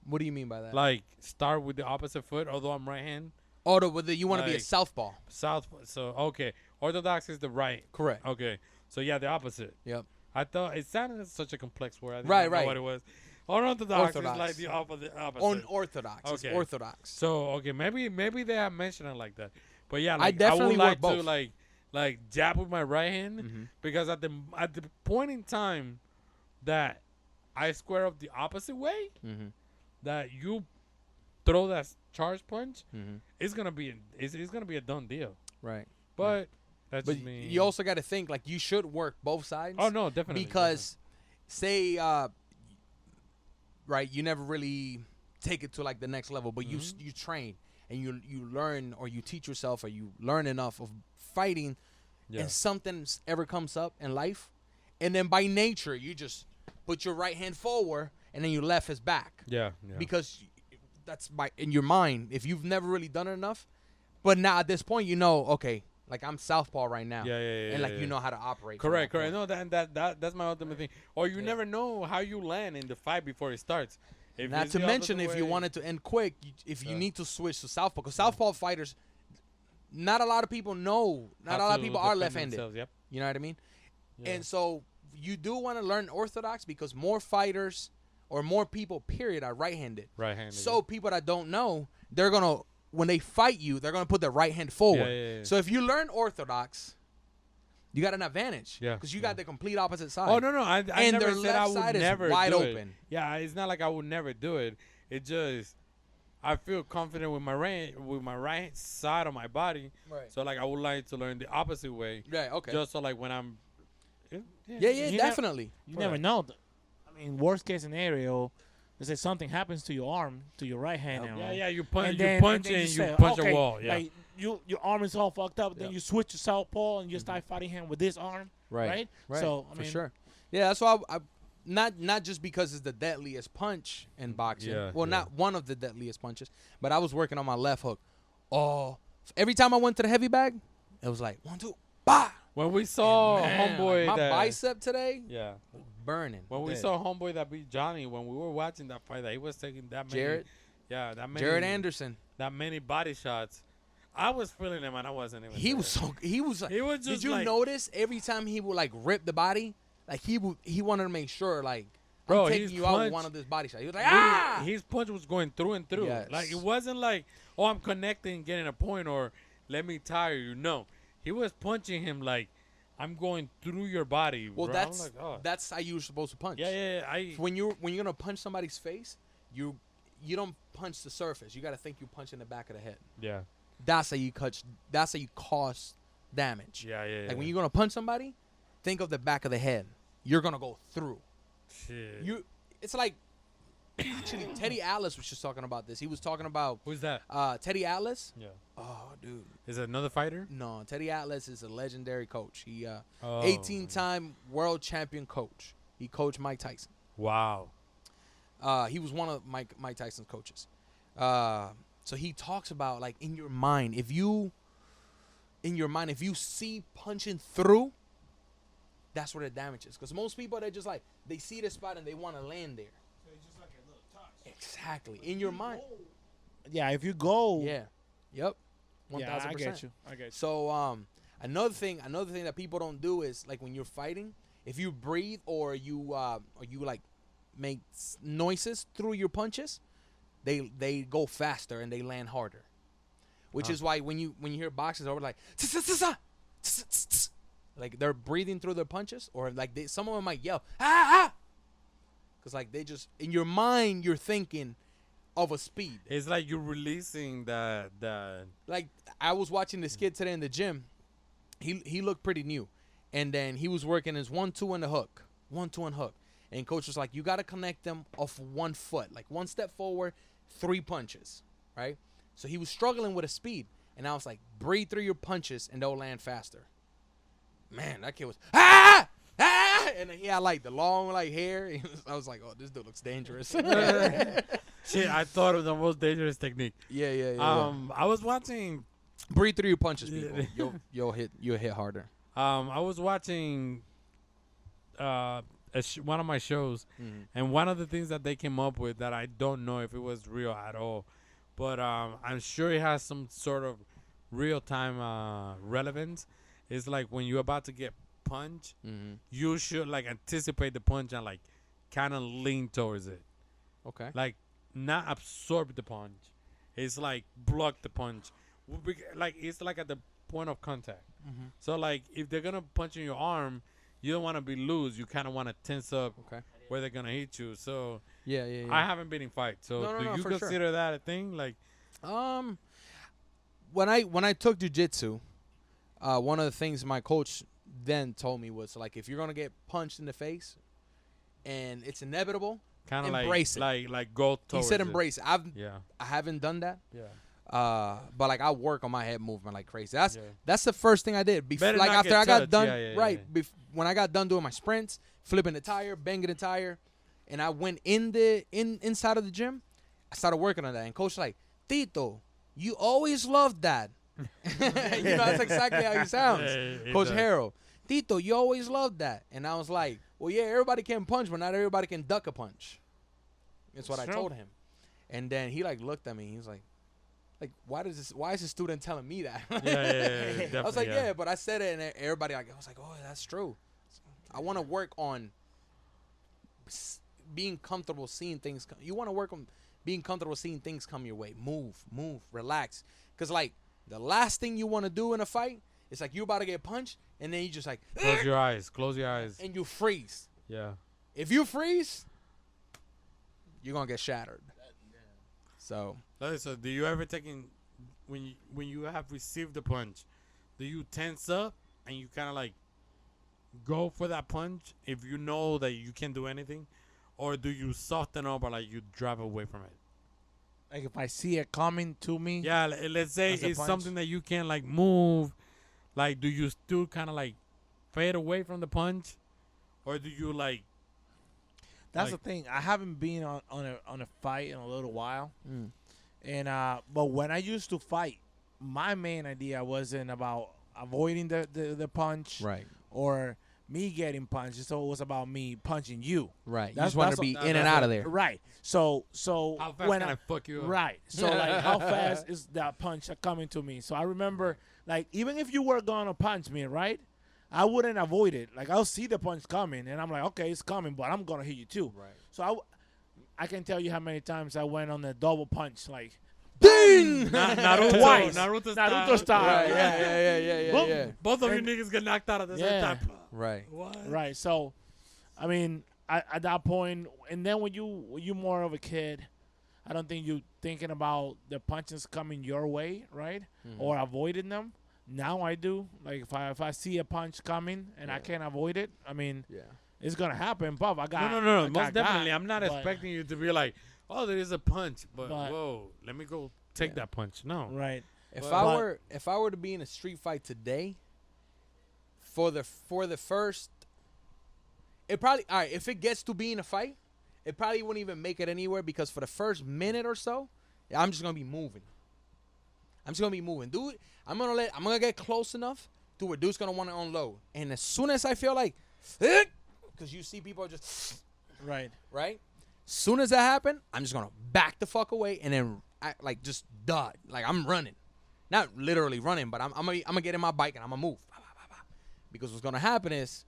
What do you mean by that? Like, start with the opposite foot, although I'm right hand. You want to be a like- southpaw. South. So, okay. Orthodox is the right. Correct. Okay. So, yeah, the opposite. Yep. I thought it sounded such a complex word. I didn't Right, know right. what it was. Orthodox is Orthodox. like the opposite. Unorthodox. It's Okay. orthodox. So, okay, maybe they have mentioned it like that. But yeah, I like, definitely would like work to both. like jab with my right hand Mhm. because at the point in time that I square up the opposite way, Mhm. that you throw that charge punch, Mhm. it's gonna be a done deal. Right. But that's But just me. you also got to think like you should work both sides. oh no, definitely Because, say, right, you never really take it to like the next level, but you train and you learn, or you teach yourself, or you learn enough of fighting, Yeah. and something ever comes up in life, and then by nature you just put your right hand forward and then your left is back, yeah. because that's in your mind, if you've never really done it enough. But now at this point, okay, like I'm southpaw right now, Yeah. and like yeah. you know how to operate. from Correct. that point. No, that's my ultimate thing. Or you Yeah. never know how you land in the fight before it starts. If Not it's to the mention, opposite if you way- wanted to end quick, if you Yeah. need to switch to southpaw, because southpaw fighters, not a lot of people know. Not a lot of people are left-handed. Yep. You know what I mean? Yeah. And so you do want to learn orthodox because more fighters or more people, period, are right-handed. Right-handed. So people that don't know, they're gonna when they fight you, they're gonna put their right hand forward. Yeah. So if you learn orthodox, you got an advantage. Yeah. Because you got the complete opposite side. Oh no, I And never their said left I would side is never wide do open. It. Yeah, it's not like I would never do it. It just I feel confident with my right side of my body. Right. So like I would like to learn the opposite way. Right. Okay. Just so like when I'm. Yeah, You definitely. You never know. I mean, worst case scenario, let's say something happens to your arm, to your right hand. Yep. arm. Yeah. You punch. And You then- punch and then and say, you punch okay, a wall. Yeah. Like your arm is all fucked up. Then Yeah. you switch to southpaw and you start fighting him with this arm. Right. So I For mean, sure. Yeah, that's why I not just because it's the deadliest punch in boxing. Yeah, Well, yeah. not one of the deadliest punches, but I was working on my left hook. Oh, every time I went to the heavy bag, it was like 1, 2, bah. When we saw Man, homeboy like my that bicep today, yeah. burning. When we Dead. saw homeboy that beat Johnny, when we were watching that fight, that he was taking that many. Jared? Yeah, that many. Jared Anderson, That many body shots. I was feeling him and I wasn't even. he there. was so he was. He was just Did you like, notice every time he would like rip the body, like he wanted to make sure like Bro, I'm taking his you out with punch- one of this body shots. He was like Literally, ah. his punch was going through and through. Yes. Like it wasn't like, oh, I'm connecting, getting a point, or let me tire you. No, he was punching him like, I'm going through your body. Well, bro. that's I'm like, oh. that's how you're supposed to punch. Yeah. When you're gonna punch somebody's face, you don't punch the surface. You gotta think you punch in the back of the head. Yeah. That's how you catch. That's how you cause damage. Yeah. Like when you're gonna punch somebody, think of the back of the head. You're gonna go through. Shit. It's like actually Teddy Atlas was just talking about this. He was talking about Who's that? Teddy Atlas. Yeah. Oh, dude. Is it another fighter? No, Teddy Atlas is a legendary coach. He Oh, 18-time world champion coach. He coached Mike Tyson. Wow. He was one of Mike Tyson's coaches. So he talks about like in your mind, if you see punching through, that's where the damage is. Because most people, they're just like, they see the spot and they want to land there. So it's just like a little touch. Exactly. In your mind. yeah, if you go, Yeah. Yep. 1000%. yeah, I get you. So another thing that people don't do is like when you're fighting, if you breathe or you like make noises through your punches, they go faster and they land harder. Which is why when you hear boxers over like like they're breathing through their punches, or like some of them might yell because like they just in your mind you're thinking of a speed. It's like you're releasing the. Like I was watching this kid today in the gym. He looked pretty new, and then he was working his 1-2 and the hook, 1-2 and hook, and coach was like, you got to connect them off one foot, like one step forward, 3 punches, right? So he was struggling with a speed, and I was like, breathe through your punches and they'll land faster. Man, that kid was and he had like the long like hair. I was like, oh, this dude looks dangerous. Shit, I thought of the most dangerous technique. Yeah. I was watching. Breathe through your punches, people. You'll hit harder. I was watching one of my shows, and one of the things that they came up with that I don't know if it was real at all, but I'm sure it has some sort of real time relevance. It's like when you're about to get punched, you should like anticipate the punch and like kind of lean towards it. Okay. Like not absorb the punch. It's like block the punch. Like it's like at the point of contact. So like if they're gonna punch in your arm, you don't want to be loose. You kind of want to tense up where they're gonna hit you. So Yeah. I haven't been in fights. So No, do you for sure. consider that a thing? Like when I took jiu-jitsu, one of the things my coach then told me was like, if you're gonna get punched in the face and it's inevitable, kind of embrace like go he towards said it. embrace it. I haven't done that. Yeah. But like I work on my head movement like crazy. That's Yeah. that's the first thing I did. Better Like not after get I got touched. done, Yeah, right? When I got done doing my sprints, flipping the tire, banging the tire, and I went inside of the gym, I started working on that. And coach like, Tito, you always loved that. That's exactly how he sounds. Yeah, Coach does. Harold, Tito, you always loved that. And I was like, well, yeah, everybody can punch, but not everybody can duck a punch. That's what I True. told him. And then he like looked at me. He was like, Like, why is the student telling me that? Yeah, I was like, yeah, but I said it, and everybody, like, I was like, oh, that's true. I want to work on being comfortable seeing things come. You want to work on being comfortable seeing things come your way. Move, relax. Because, like, the last thing you want to do in a fight is, like, you about to get punched, and then you just, like, Close your eyes. and you freeze. Yeah. If you freeze, you're going to get shattered. So, So do you ever when you have received the punch, do you tense up and you kind of like go for that punch if you know that you can't do anything, or do you soften up or like you drive away from it? Like if I see it coming to me. Yeah, let's say As a it's punch? something that you can't like move. Like, do you still kind of like fade away from the punch, or do you like? That's Like- the thing. I haven't been on a fight in a little while, and but when I used to fight, my main idea wasn't about avoiding the punch, right. or me getting punched. So it was about me punching you, Right. You That's- just want to that's be what- in and that's out of what- there. right? So How fast when can I fuck you up? right? So like, how fast is that punch coming to me? So I remember, like, even if you were gonna punch me, right? I wouldn't avoid it. Like, I'll see the punch coming, and I'm like, okay, it's coming, but I'm gonna hit you too. Right. So I can tell you how many times I went on a double punch, like Ding! Naruto, Twice. Naruto Naruto style. Right. Yeah. Boom. Both of you And- niggas get knocked out at the same Yeah. time. Right. What? Right. So, I mean, at that point, and then when you more of a kid, I don't think you thinking about the punches coming your way, right, or avoiding them. Now I do. Like if I see a punch coming and I can't avoid it, I mean, Yeah. it's gonna happen. But I got No. I Most got definitely. got, I'm not but- expecting you to be like, oh, there is a punch, but But- whoa, let me go take that punch. No. Right. If But- I were to be in a street fight today, for the first, it probably all right. If it gets to being a fight, it probably wouldn't even make it anywhere because for the first minute or so, I'm just gonna be moving. Dude. I'm gonna get close enough to where dude's gonna want to unload, and as soon as I feel like, because you see people just Right. right? Soon as that happen, I'm just gonna back the fuck away and then like just dot. Like I'm running, not literally running, but I'm gonna get in my bike and I'm gonna move. Because what's gonna happen is,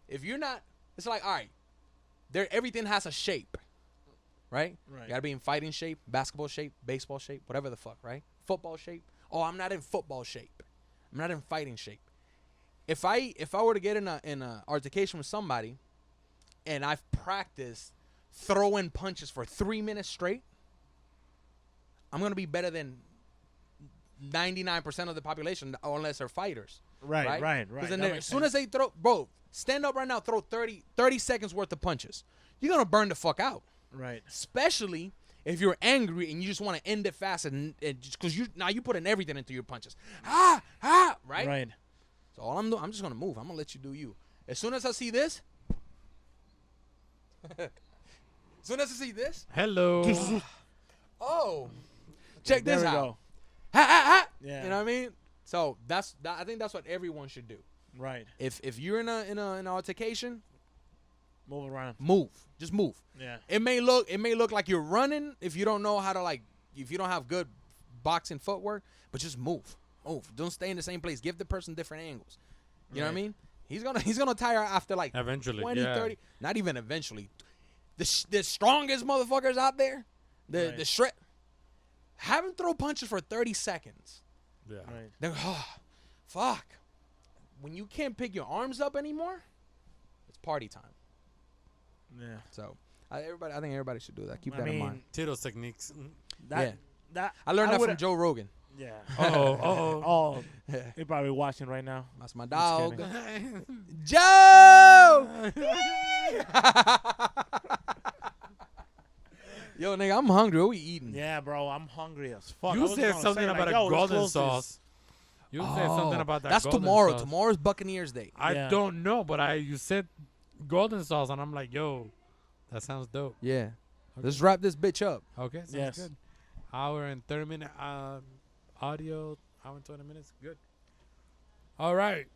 if you're not, it's like all right, everything has a shape, right? Right. You gotta be in fighting shape, basketball shape, baseball shape, whatever the fuck, right? Football shape. Oh, I'm not in football shape. I'm not in fighting shape. If I were to get in a altercation with somebody, and I've practiced throwing punches for 3 minutes straight, I'm gonna be better than 99% of the population, unless they're fighters. Right. Right. Because That then makes as soon sense. as they throw, bro, stand up right now, throw 30 seconds worth of punches. You're gonna burn the fuck out. Right. Especially if you're angry and you just want to end it fast, and just because you putting everything into your punches. Right? Right. So all I'm doing, I'm just gonna move. I'm gonna let you do you. As soon as I see this, Hello. oh, check this There we out. go. Ha. Yeah. You know what I mean? So I think that's what everyone should do. Right. If you're in an altercation, Move around. move. Just move. Yeah. It may look like you're running if you don't know how to if you don't have good boxing footwork, but just move. Move. Don't stay in the same place. Give the person different angles. You know what I Right. mean? He's gonna tire after like Eventually, 20, yeah. 30. Not even eventually. The strongest motherfuckers out there, the Right. shred, have them throw punches for 30 seconds. Yeah. Right. They're fuck. When you can't pick your arms up anymore, it's party time. Yeah. So I think everybody should do that. Keep I that in mean, mind. Tito's techniques. That that I learned that from would've- Joe Rogan. Yeah. Oh. Oh, he probably watching right now. That's my Just dog. kidding. Joe! Yo, nigga, I'm hungry. What we eating? Yeah, bro, I'm hungry as fuck. I You was said gonna something say, about like, a yo, let's golden close this. sauce. You said something about that. That's golden tomorrow. Sauce. Tomorrow's Buccaneers Day. I Yeah. don't know, but you said golden sauce, and I'm like, yo, that sounds dope. Yeah. Okay. Let's wrap this bitch up. Okay, sounds Yes. good. Hour and 30-minute audio. Hour and 20 minutes. Good. All right.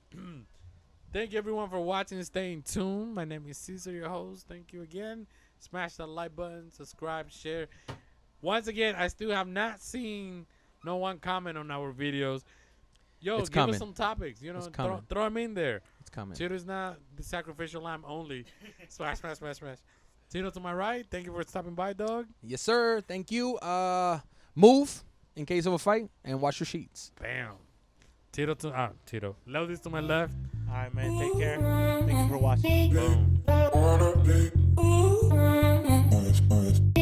Thank you, everyone, for watching and staying tuned. My name is Caesar, your host. Thank you again. Smash that like button, subscribe, share. Once again, I still have not seen No one comment on our videos. Yo, It's give coming. us some topics. You know, It's coming. throw them in there. It's coming. Tito's not the sacrificial lamb only. Smash, smash, smash, smash. Tito to my right. Thank you for stopping by, dog. Yes, sir. Thank you. Move in case of a fight and wash your sheets. Bam. Tito. Ladies to my left. All right, man. Take care. Thank you for watching. Boom. Wanna be honest.